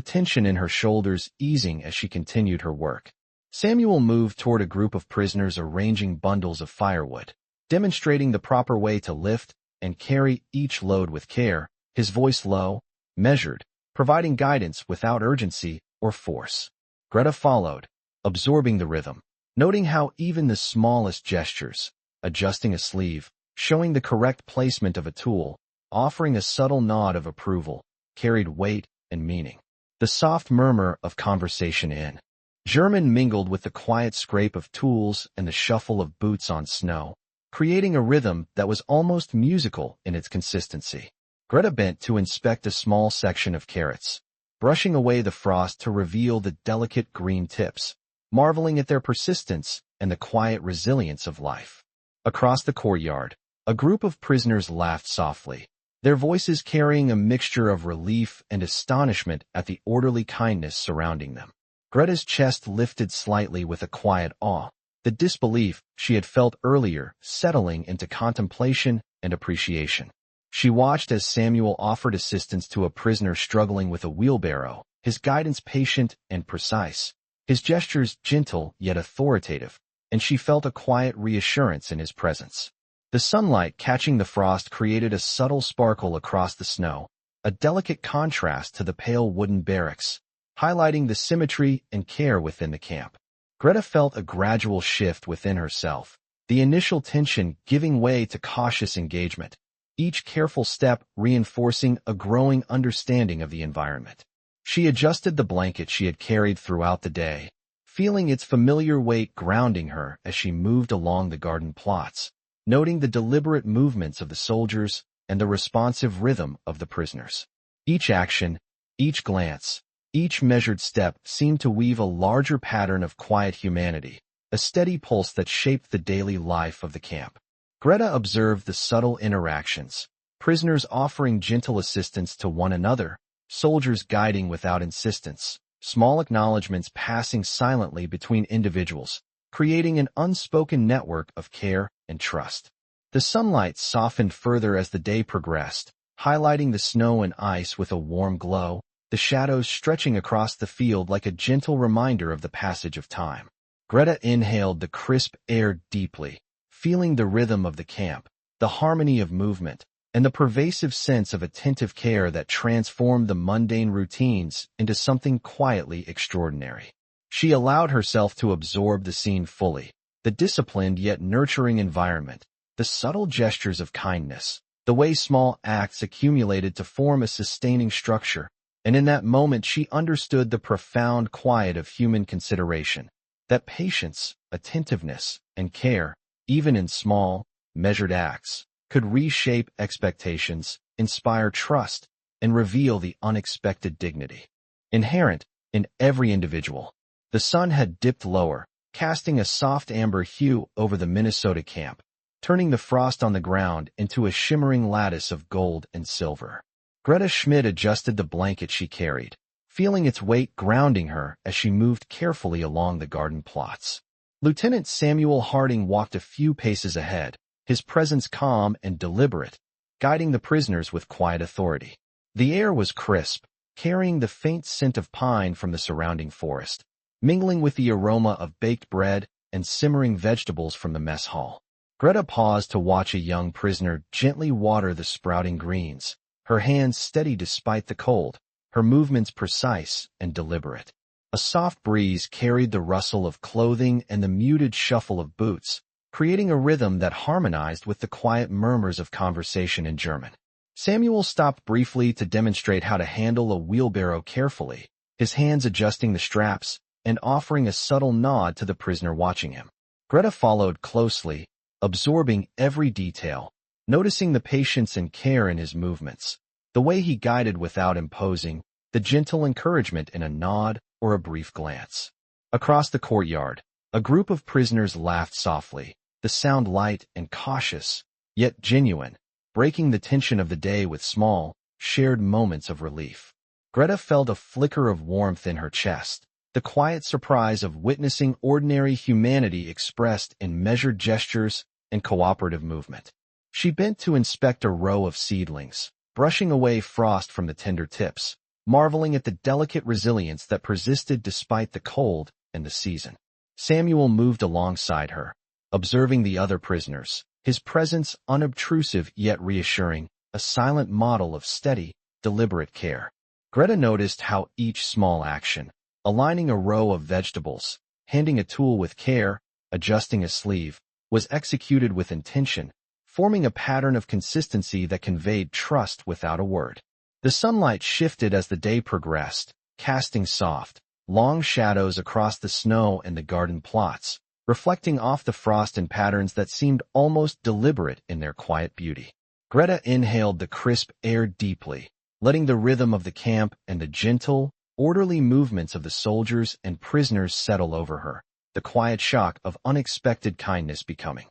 tension in her shoulders easing as she continued her work. Samuel moved toward a group of prisoners arranging bundles of firewood, demonstrating the proper way to lift and carry each load with care, his voice low, measured, providing guidance without urgency or force. Greta followed, absorbing the rhythm, noting how even the smallest gestures, adjusting a sleeve, showing the correct placement of a tool, offering a subtle nod of approval, carried weight and meaning. The soft murmur of conversation in German mingled with the quiet scrape of tools and the shuffle of boots on snow, creating a rhythm that was almost musical in its consistency. Greta bent to inspect a small section of carrots, brushing away the frost to reveal the delicate green tips, marveling at their persistence and the quiet resilience of life. Across the courtyard, a group of prisoners laughed softly, their voices carrying a mixture of relief and astonishment at the orderly kindness surrounding them. Greta's chest lifted slightly with a quiet awe, the disbelief she had felt earlier settling into contemplation and appreciation. She watched as Samuel offered assistance to a prisoner struggling with a wheelbarrow, his guidance patient and precise, his gestures gentle yet authoritative, and she felt a quiet reassurance in his presence. The sunlight catching the frost created a subtle sparkle across the snow, a delicate contrast to the pale wooden barracks, highlighting the symmetry and care within the camp. Greta felt a gradual shift within herself, the initial tension giving way to cautious engagement, each careful step reinforcing a growing understanding of the environment. She adjusted the blanket she had carried throughout the day, feeling its familiar weight grounding her as she moved along the garden plots, noting the deliberate movements of the soldiers and the responsive rhythm of the prisoners. Each action, each glance, each measured step seemed to weave a larger pattern of quiet humanity, a steady pulse that shaped the daily life of the camp. Greta observed the subtle interactions, prisoners offering gentle assistance to one another, soldiers guiding without insistence, small acknowledgments passing silently between individuals, creating an unspoken network of care and trust. The sunlight softened further as the day progressed, highlighting the snow and ice with a warm glow, the shadows stretching across the field like a gentle reminder of the passage of time. Greta inhaled the crisp air deeply, feeling the rhythm of the camp, the harmony of movement, and the pervasive sense of attentive care that transformed the mundane routines into something quietly extraordinary. She allowed herself to absorb the scene fully, the disciplined yet nurturing environment, the subtle gestures of kindness, the way small acts accumulated to form a sustaining structure, and in that moment she understood the profound quiet of human consideration, that patience, attentiveness, and care, even in small, measured acts, could reshape expectations, inspire trust, and reveal the unexpected dignity inherent in every individual. The sun had dipped lower, casting a soft amber hue over the Minnesota camp, turning the frost on the ground into a shimmering lattice of gold and silver. Greta Schmidt adjusted the blanket she carried, feeling its weight grounding her as she moved carefully along the garden plots. Lieutenant Samuel Harding walked a few paces ahead, his presence calm and deliberate, guiding the prisoners with quiet authority. The air was crisp, carrying the faint scent of pine from the surrounding forest, mingling with the aroma of baked bread and simmering vegetables from the mess hall. Greta paused to watch a young prisoner gently water the sprouting greens, her hands steady despite the cold, her movements precise and deliberate. A soft breeze carried the rustle of clothing and the muted shuffle of boots, creating a rhythm that harmonized with the quiet murmurs of conversation in German. Samuel stopped briefly to demonstrate how to handle a wheelbarrow carefully, his hands adjusting the straps and offering a subtle nod to the prisoner watching him. Greta followed closely, absorbing every detail, noticing the patience and care in his movements, the way he guided without imposing, the gentle encouragement in a nod or a brief glance. Across the courtyard, a group of prisoners laughed softly, the sound light and cautious, yet genuine, breaking the tension of the day with small, shared moments of relief. Greta felt a flicker of warmth in her chest, the quiet surprise of witnessing ordinary humanity expressed in measured gestures and cooperative movement. She bent to inspect a row of seedlings, brushing away frost from the tender tips, marveling at the delicate resilience that persisted despite the cold and the season. Samuel moved alongside her, observing the other prisoners, his presence unobtrusive yet reassuring, a silent model of steady, deliberate care. Greta noticed how each small action, aligning a row of vegetables, handing a tool with care, adjusting a sleeve, was executed with intention, forming a pattern of consistency that conveyed trust without a word. The sunlight shifted as the day progressed, casting soft, long shadows across the snow and the garden plots, reflecting off the frost in patterns that seemed almost deliberate in their quiet beauty. Greta inhaled the crisp air deeply, letting the rhythm of the camp and the gentle, orderly movements of the soldiers and prisoners settle over her, the quiet shock of unexpected kindness becoming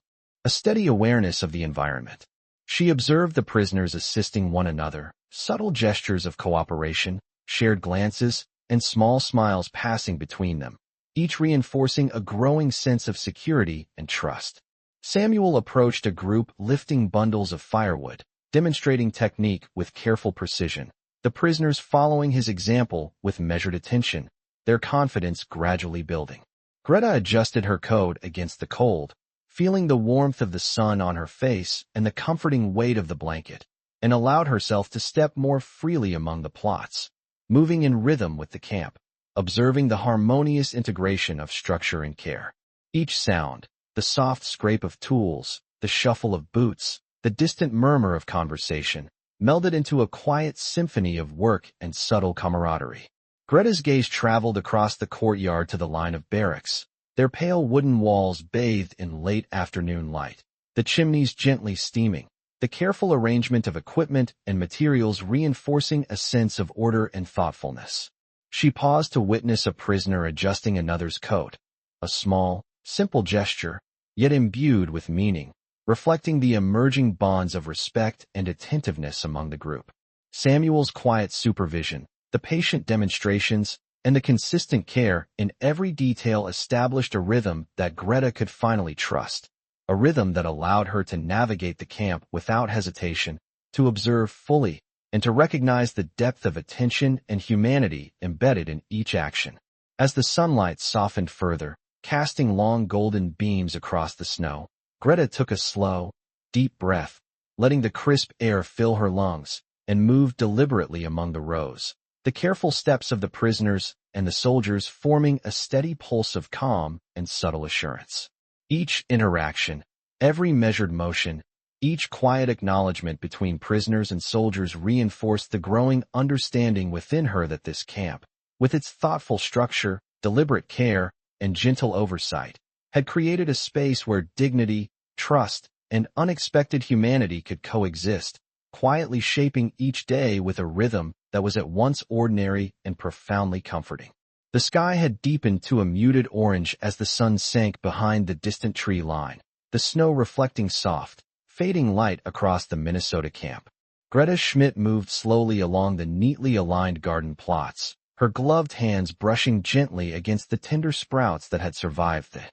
a steady awareness of the environment. She observed the prisoners assisting one another, subtle gestures of cooperation, shared glances, and small smiles passing between them, each reinforcing a growing sense of security and trust. Samuel approached a group lifting bundles of firewood, demonstrating technique with careful precision, the prisoners following his example with measured attention, their confidence gradually building. Greta adjusted her coat against the cold, feeling the warmth of the sun on her face and the comforting weight of the blanket, and allowed herself to step more freely among the plots, moving in rhythm with the camp, observing the harmonious integration of structure and care. Each sound, the soft scrape of tools, the shuffle of boots, the distant murmur of conversation, melded into a quiet symphony of work and subtle camaraderie. Greta's gaze traveled across the courtyard to the line of barracks, their pale wooden walls bathed in late afternoon light, the chimneys gently steaming, the careful arrangement of equipment and materials reinforcing a sense of order and thoughtfulness. She paused to witness a prisoner adjusting another's coat, a small, simple gesture, yet imbued with meaning, reflecting the emerging bonds of respect and attentiveness among the group. Samuel's quiet supervision, the patient demonstrations, and the consistent care in every detail established a rhythm that Greta could finally trust, a rhythm that allowed her to navigate the camp without hesitation, to observe fully, and to recognize the depth of attention and humanity embedded in each action. As the sunlight softened further, casting long golden beams across the snow, Greta took a slow, deep breath, letting the crisp air fill her lungs, and moved deliberately among the rows, the careful steps of the prisoners and the soldiers forming a steady pulse of calm and subtle assurance. Each interaction, every measured motion, each quiet acknowledgement between prisoners and soldiers reinforced the growing understanding within her that this camp, with its thoughtful structure, deliberate care, and gentle oversight, had created a space where dignity, trust, and unexpected humanity could coexist, quietly shaping each day with a rhythm that was at once ordinary and profoundly comforting. The sky had deepened to a muted orange as the sun sank behind the distant tree line, the snow reflecting soft, fading light across the Minnesota camp. Greta Schmidt moved slowly along the neatly aligned garden plots, her gloved hands brushing gently against the tender sprouts that had survived the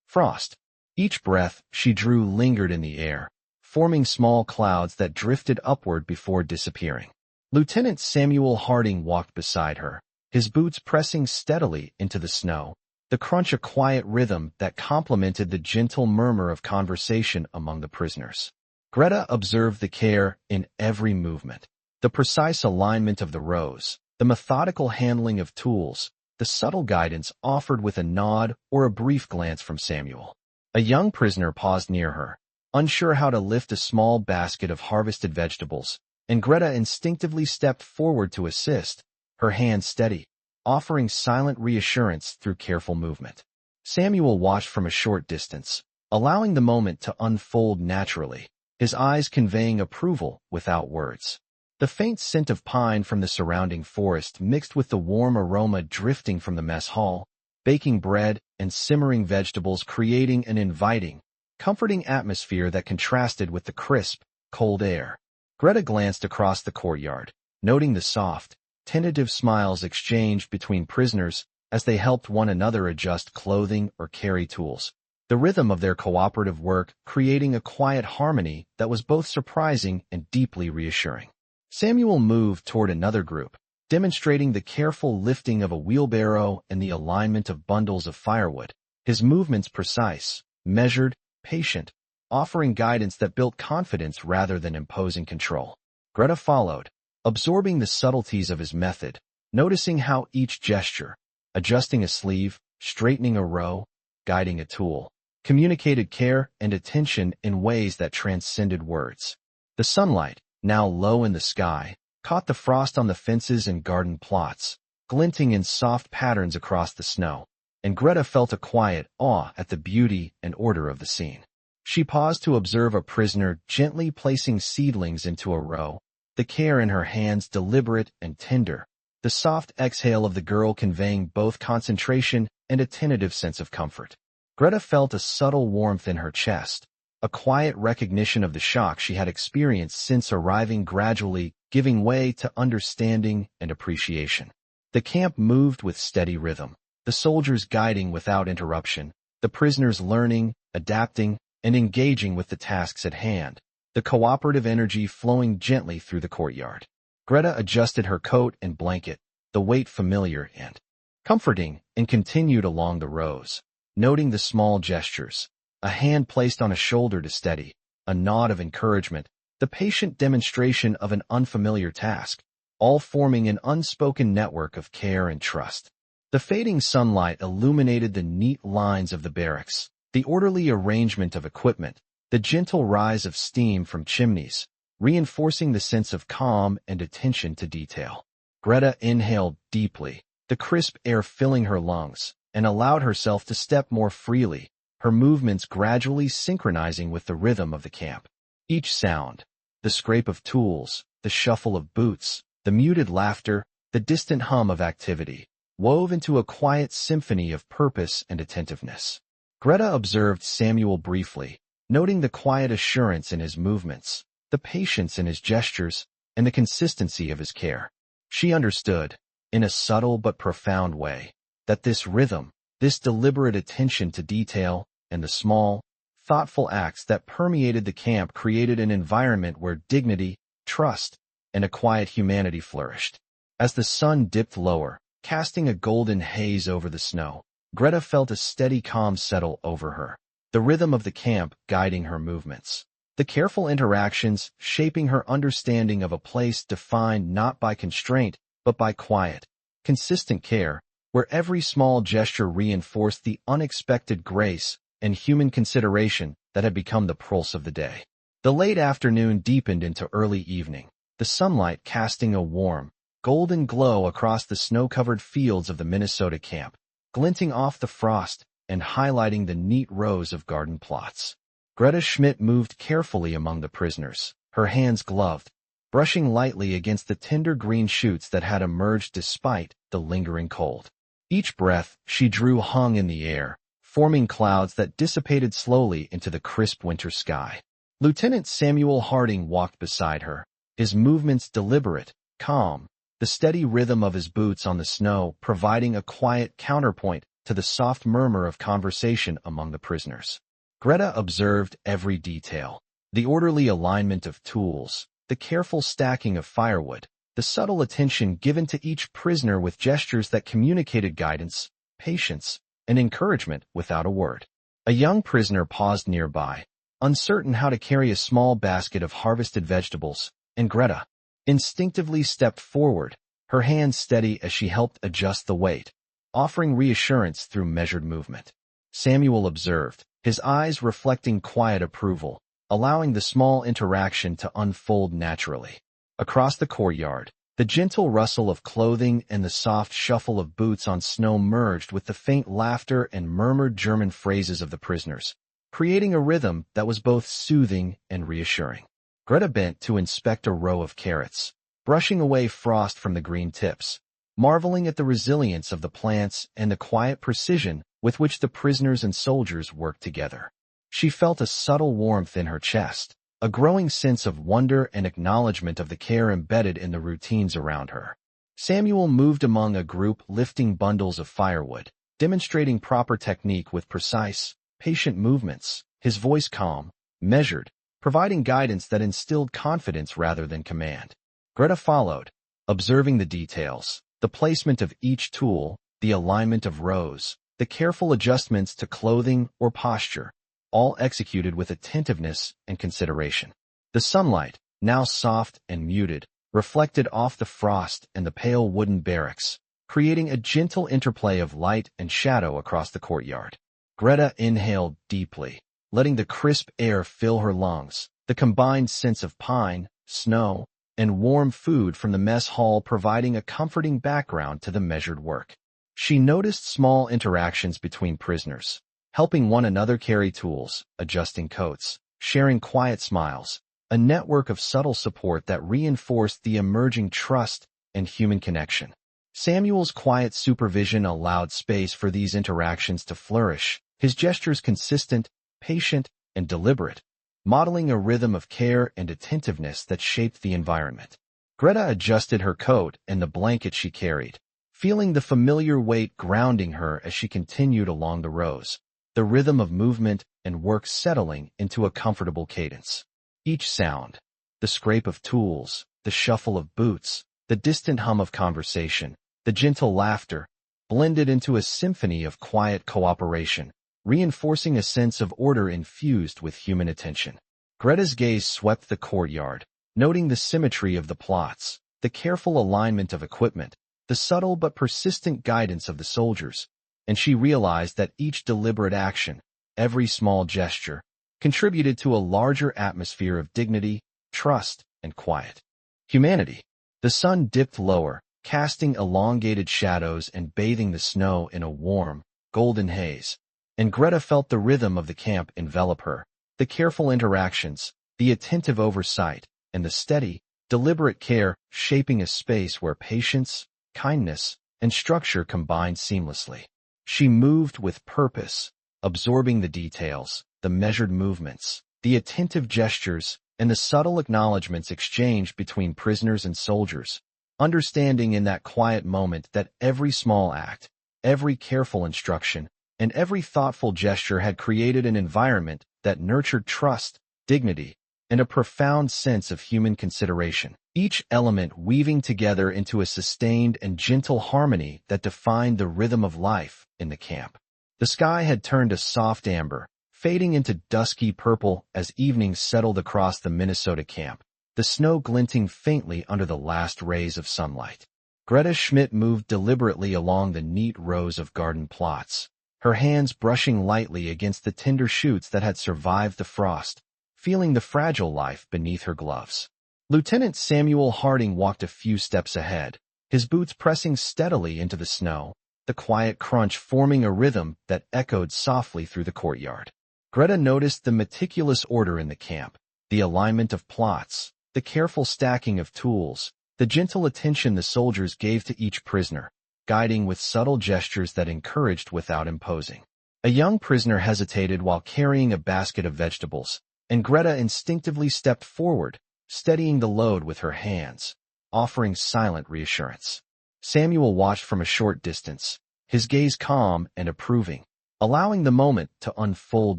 frost. Each breath she drew lingered in the air, forming small clouds that drifted upward before disappearing. Lieutenant Samuel Harding walked beside her, his boots pressing steadily into the snow, the crunch a quiet rhythm that complemented the gentle murmur of conversation among the prisoners. Greta observed the care in every movement, the precise alignment of the rows, the methodical handling of tools, the subtle guidance offered with a nod or a brief glance from Samuel. A young prisoner paused near her, unsure how to lift a small basket of harvested vegetables, and Greta instinctively stepped forward to assist, her hand steady, offering silent reassurance through careful movement. Samuel watched from a short distance, allowing the moment to unfold naturally, his eyes conveying approval without words. The faint scent of pine from the surrounding forest mixed with the warm aroma drifting from the mess hall, baking bread, and simmering vegetables creating an inviting, comforting atmosphere that contrasted with the crisp, cold air. Greta glanced across the courtyard, noting the soft, tentative smiles exchanged between prisoners as they helped one another adjust clothing or carry tools. The rhythm of their cooperative work creating a quiet harmony that was both surprising and deeply reassuring. Samuel moved toward another group, demonstrating the careful lifting of a wheelbarrow and the alignment of bundles of firewood, his movements precise, measured, patient, offering guidance that built confidence rather than imposing control. Greta followed, absorbing the subtleties of his method, noticing how each gesture, adjusting a sleeve, straightening a row, guiding a tool, communicated care and attention in ways that transcended words. The sunlight, now low in the sky, caught the frost on the fences and garden plots, glinting in soft patterns across the snow, and Greta felt a quiet awe at the beauty and order of the scene. She paused to observe a prisoner gently placing seedlings into a row, the care in her hands deliberate and tender, the soft exhale of the girl conveying both concentration and a tentative sense of comfort. Greta felt a subtle warmth in her chest, a quiet recognition of the shock she had experienced since arriving, gradually giving way to understanding and appreciation. The camp moved with steady rhythm, the soldiers guiding without interruption, the prisoners learning, adapting, and engaging with the tasks at hand, the cooperative energy flowing gently through the courtyard. Greta adjusted her coat and blanket, the weight familiar and comforting, and continued along the rows, noting the small gestures, a hand placed on a shoulder to steady, a nod of encouragement, the patient demonstration of an unfamiliar task, all forming an unspoken network of care and trust. The fading sunlight illuminated the neat lines of the barracks, the orderly arrangement of equipment, the gentle rise of steam from chimneys, reinforcing the sense of calm and attention to detail. Greta inhaled deeply, the crisp air filling her lungs, and allowed herself to step more freely, her movements gradually synchronizing with the rhythm of the camp. Each sound, the scrape of tools, the shuffle of boots, the muted laughter, the distant hum of activity, wove into a quiet symphony of purpose and attentiveness. Greta observed Samuel briefly, noting the quiet assurance in his movements, the patience in his gestures, and the consistency of his care. She understood, in a subtle but profound way, that this rhythm, this deliberate attention to detail, and the small, thoughtful acts that permeated the camp created an environment where dignity, trust, and a quiet humanity flourished. As the sun dipped lower, casting a golden haze over the snow, Greta felt a steady calm settle over her, the rhythm of the camp guiding her movements, the careful interactions shaping her understanding of a place defined not by constraint but by quiet, consistent care, where every small gesture reinforced the unexpected grace and human consideration that had become the pulse of the day. The late afternoon deepened into early evening, the sunlight casting a warm, golden glow across the snow-covered fields of the Minnesota camp, glinting off the frost and highlighting the neat rows of garden plots. Greta Schmidt moved carefully among the prisoners, her hands gloved, brushing lightly against the tender green shoots that had emerged despite the lingering cold. Each breath she drew hung in the air, forming clouds that dissipated slowly into the crisp winter sky. Lieutenant Samuel Harding walked beside her, his movements deliberate, calm, the steady rhythm of his boots on the snow providing a quiet counterpoint to the soft murmur of conversation among the prisoners. Greta observed every detail, the orderly alignment of tools, the careful stacking of firewood, the subtle attention given to each prisoner with gestures that communicated guidance, patience, and encouragement without a word. A young prisoner paused nearby, uncertain how to carry a small basket of harvested vegetables, and Greta instinctively stepped forward, her hands steady as she helped adjust the weight, offering reassurance through measured movement. Samuel observed, his eyes reflecting quiet approval, allowing the small interaction to unfold naturally. Across the courtyard, the gentle rustle of clothing and the soft shuffle of boots on snow merged with the faint laughter and murmured German phrases of the prisoners, creating a rhythm that was both soothing and reassuring. Greta bent to inspect a row of carrots, brushing away frost from the green tips, marveling at the resilience of the plants and the quiet precision with which the prisoners and soldiers worked together. She felt a subtle warmth in her chest, a growing sense of wonder and acknowledgement of the care embedded in the routines around her. Samuel moved among a group lifting bundles of firewood, demonstrating proper technique with precise, patient movements, his voice calm, measured, providing guidance that instilled confidence rather than command. Greta followed, observing the details, the placement of each tool, the alignment of rows, the careful adjustments to clothing or posture, all executed with attentiveness and consideration. The sunlight, now soft and muted, reflected off the frost and the pale wooden barracks, creating a gentle interplay of light and shadow across the courtyard. Greta inhaled deeply, letting the crisp air fill her lungs, the combined sense of pine, snow, and warm food from the mess hall providing a comforting background to the measured work. She noticed small interactions between prisoners, helping one another carry tools, adjusting coats, sharing quiet smiles, a network of subtle support that reinforced the emerging trust and human connection. Samuel's quiet supervision allowed space for these interactions to flourish, his gestures consistent, patient, and deliberate, modeling a rhythm of care and attentiveness that shaped the environment. Greta adjusted her coat and the blanket she carried, feeling the familiar weight grounding her as she continued along the rows, the rhythm of movement and work settling into a comfortable cadence. Each sound, the scrape of tools, the shuffle of boots, the distant hum of conversation, the gentle laughter, blended into a symphony of quiet cooperation, reinforcing a sense of order infused with human attention. Greta's gaze swept the courtyard, noting the symmetry of the plots, the careful alignment of equipment, the subtle but persistent guidance of the soldiers, and she realized that each deliberate action, every small gesture, contributed to a larger atmosphere of dignity, trust, and quiet. Humanity. The sun dipped lower, casting elongated shadows and bathing the snow in a warm, golden haze, and Greta felt the rhythm of the camp envelop her, the careful interactions, the attentive oversight, and the steady, deliberate care shaping a space where patience, kindness, and structure combined seamlessly. She moved with purpose, absorbing the details, the measured movements, the attentive gestures, and the subtle acknowledgments exchanged between prisoners and soldiers, understanding in that quiet moment that every small act, every careful instruction, and every thoughtful gesture had created an environment that nurtured trust, dignity, and a profound sense of human consideration, each element weaving together into a sustained and gentle harmony that defined the rhythm of life in the camp. The sky had turned a soft amber, fading into dusky purple as evening settled across the Minnesota camp, the snow glinting faintly under the last rays of sunlight. Greta Schmidt moved deliberately along the neat rows of garden plots, her hands brushing lightly against the tender shoots that had survived the frost, feeling the fragile life beneath her gloves. Lieutenant Samuel Harding walked a few steps ahead, his boots pressing steadily into the snow, the quiet crunch forming a rhythm that echoed softly through the courtyard. Greta noticed the meticulous order in the camp, the alignment of plots, the careful stacking of tools, the gentle attention the soldiers gave to each prisoner, guiding with subtle gestures that encouraged without imposing. A young prisoner hesitated while carrying a basket of vegetables, and Greta instinctively stepped forward, steadying the load with her hands, offering silent reassurance. Samuel watched from a short distance, his gaze calm and approving, allowing the moment to unfold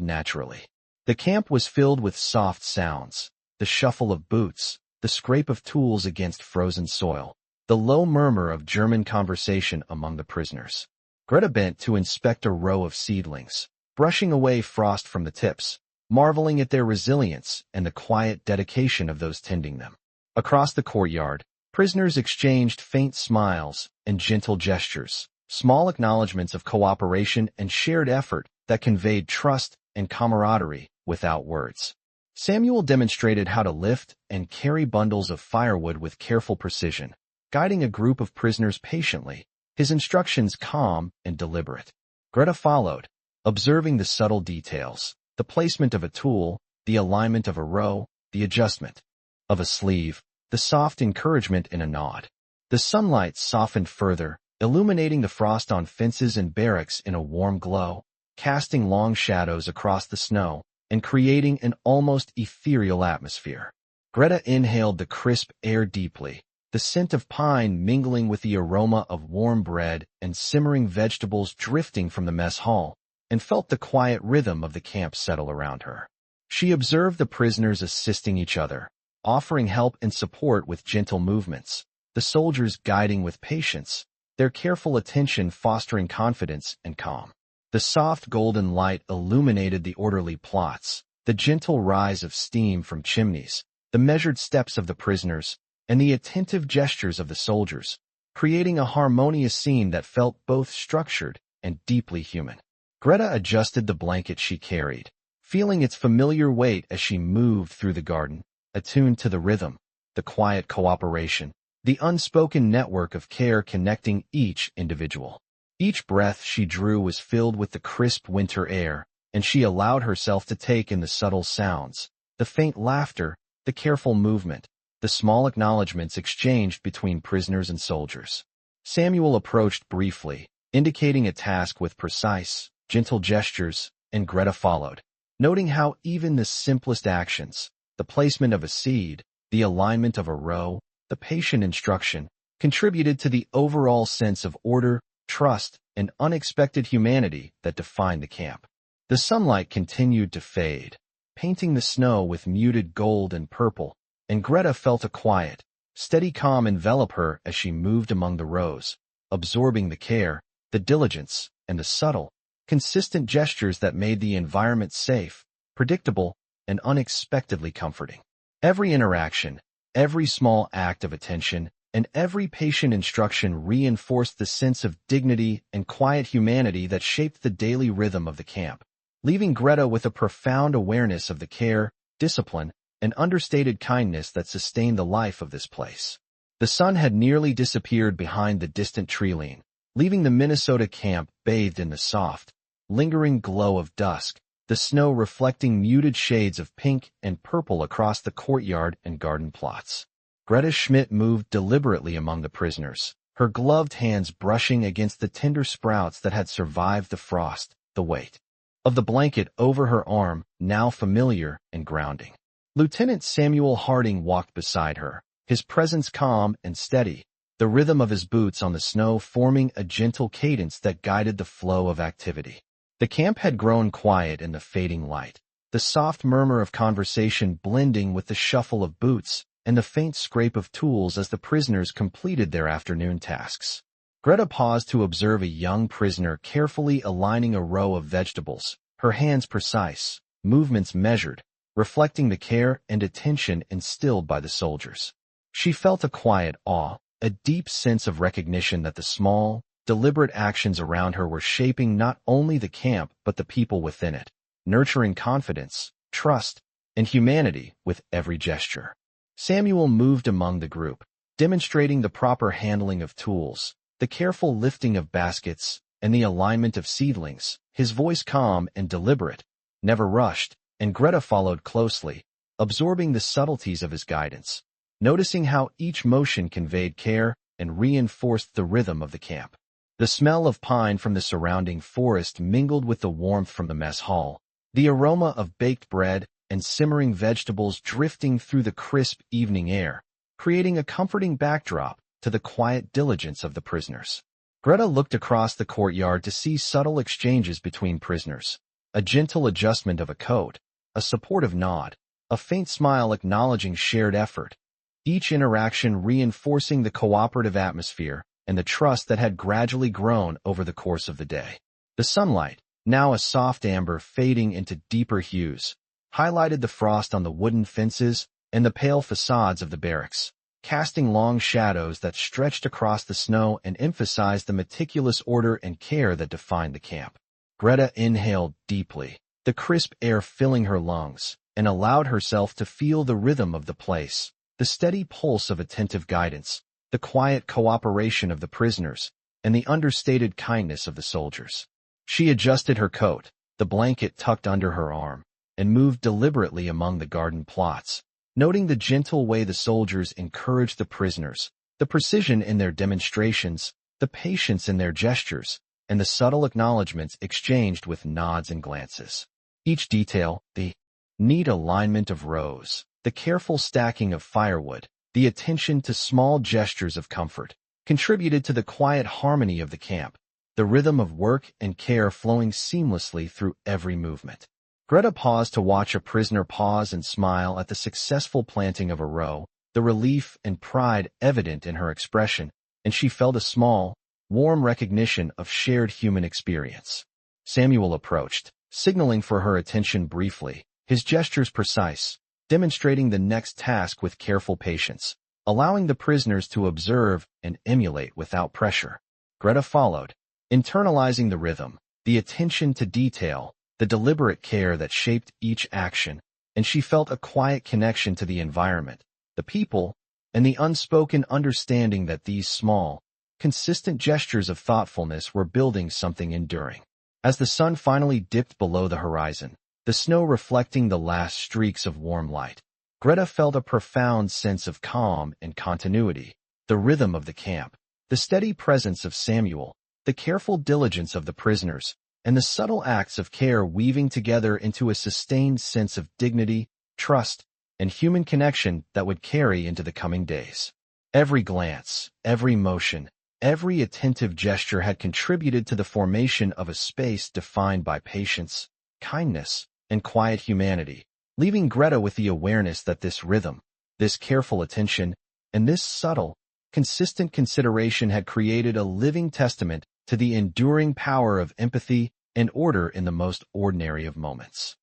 naturally. The camp was filled with soft sounds, the shuffle of boots, the scrape of tools against frozen soil, the low murmur of German conversation among the prisoners. Greta bent to inspect a row of seedlings, brushing away frost from the tips, marveling at their resilience and the quiet dedication of those tending them. Across the courtyard, prisoners exchanged faint smiles and gentle gestures, small acknowledgments of cooperation and shared effort that conveyed trust and camaraderie without words. Samuel demonstrated how to lift and carry bundles of firewood with careful precision, guiding a group of prisoners patiently, his instructions calm and deliberate. Greta followed, observing the subtle details, the placement of a tool, the alignment of a row, the adjustment of a sleeve, the soft encouragement in a nod. The sunlight softened further, illuminating the frost on fences and barracks in a warm glow, casting long shadows across the snow and creating an almost ethereal atmosphere. Greta inhaled the crisp air deeply, the scent of pine mingling with the aroma of warm bread and simmering vegetables drifting from the mess hall, and felt the quiet rhythm of the camp settle around her. She observed the prisoners assisting each other, offering help and support with gentle movements, the soldiers guiding with patience, their careful attention fostering confidence and calm. The soft golden light illuminated the orderly plots, the gentle rise of steam from chimneys, the measured steps of the prisoners, and the attentive gestures of the soldiers, creating a harmonious scene that felt both structured and deeply human. Greta adjusted the blanket she carried, feeling its familiar weight as she moved through the garden, attuned to the rhythm, the quiet cooperation, the unspoken network of care connecting each individual. Each breath she drew was filled with the crisp winter air, and she allowed herself to take in the subtle sounds, the faint laughter, the careful movement, the small acknowledgments exchanged between prisoners and soldiers. Samuel approached briefly, indicating a task with precise, gentle gestures, and Greta followed, noting how even the simplest actions, the placement of a seed, the alignment of a row, the patient instruction, contributed to the overall sense of order, trust, and unexpected humanity that defined the camp. The sunlight continued to fade, painting the snow with muted gold and purple, and Greta felt a quiet, steady calm envelop her as she moved among the rows, absorbing the care, the diligence, and the subtle, consistent gestures that made the environment safe, predictable, and unexpectedly comforting. Every interaction, every small act of attention, and every patient instruction reinforced the sense of dignity and quiet humanity that shaped the daily rhythm of the camp, leaving Greta with a profound awareness of the care, discipline, and understated kindness that sustained the life of this place. The sun had nearly disappeared behind the distant treeline, leaving the Minnesota camp bathed in the soft, lingering glow of dusk, the snow reflecting muted shades of pink and purple across the courtyard and garden plots. Greta Schmidt moved deliberately among the prisoners, her gloved hands brushing against the tender sprouts that had survived the frost, the weight of the blanket over her arm now familiar and grounding. Lieutenant Samuel Harding walked beside her, his presence calm and steady, the rhythm of his boots on the snow forming a gentle cadence that guided the flow of activity. The camp had grown quiet in the fading light, the soft murmur of conversation blending with the shuffle of boots and the faint scrape of tools as the prisoners completed their afternoon tasks. Greta paused to observe a young prisoner carefully aligning a row of vegetables, her hands precise, movements measured, reflecting the care and attention instilled by the soldiers. She felt a quiet awe, a deep sense of recognition that the small, deliberate actions around her were shaping not only the camp but the people within it, nurturing confidence, trust, and humanity with every gesture. Samuel moved among the group, demonstrating the proper handling of tools, the careful lifting of baskets, and the alignment of seedlings, his voice calm and deliberate, never rushed, and Greta followed closely, absorbing the subtleties of his guidance, noticing how each motion conveyed care and reinforced the rhythm of the camp. The smell of pine from the surrounding forest mingled with the warmth from the mess hall, the aroma of baked bread and simmering vegetables drifting through the crisp evening air, creating a comforting backdrop to the quiet diligence of the prisoners. Greta looked across the courtyard to see subtle exchanges between prisoners, a gentle adjustment of a coat, a supportive nod, a faint smile acknowledging shared effort, each interaction reinforcing the cooperative atmosphere and the trust that had gradually grown over the course of the day. The sunlight, now a soft amber fading into deeper hues, highlighted the frost on the wooden fences and the pale facades of the barracks, casting long shadows that stretched across the snow and emphasized the meticulous order and care that defined the camp. Greta inhaled deeply, the crisp air filling her lungs, and allowed herself to feel the rhythm of the place, the steady pulse of attentive guidance, the quiet cooperation of the prisoners, and the understated kindness of the soldiers. She adjusted her coat, the blanket tucked under her arm, and moved deliberately among the garden plots, noting the gentle way the soldiers encouraged the prisoners, the precision in their demonstrations, the patience in their gestures, and the subtle acknowledgments exchanged with nods and glances. Each detail, the neat alignment of rows, the careful stacking of firewood, the attention to small gestures of comfort, contributed to the quiet harmony of the camp, the rhythm of work and care flowing seamlessly through every movement. Greta paused to watch a prisoner pause and smile at the successful planting of a row, the relief and pride evident in her expression, and she felt a small, warm recognition of shared human experience. Samuel approached, signaling for her attention briefly, his gestures precise, demonstrating the next task with careful patience, allowing the prisoners to observe and emulate without pressure. Greta followed, internalizing the rhythm, the attention to detail, the deliberate care that shaped each action, and she felt a quiet connection to the environment, the people, and the unspoken understanding that these small, consistent gestures of thoughtfulness were building something enduring. As the sun finally dipped below the horizon, the snow reflecting the last streaks of warm light, Greta felt a profound sense of calm and continuity, the rhythm of the camp, the steady presence of Samuel, the careful diligence of the prisoners, and the subtle acts of care weaving together into a sustained sense of dignity, trust, and human connection that would carry into the coming days. Every glance, every motion, every attentive gesture had contributed to the formation of a space defined by patience, kindness, and quiet humanity, leaving Greta with the awareness that this rhythm, this careful attention, and this subtle, consistent consideration had created a living testament to the enduring power of empathy and order in the most ordinary of moments.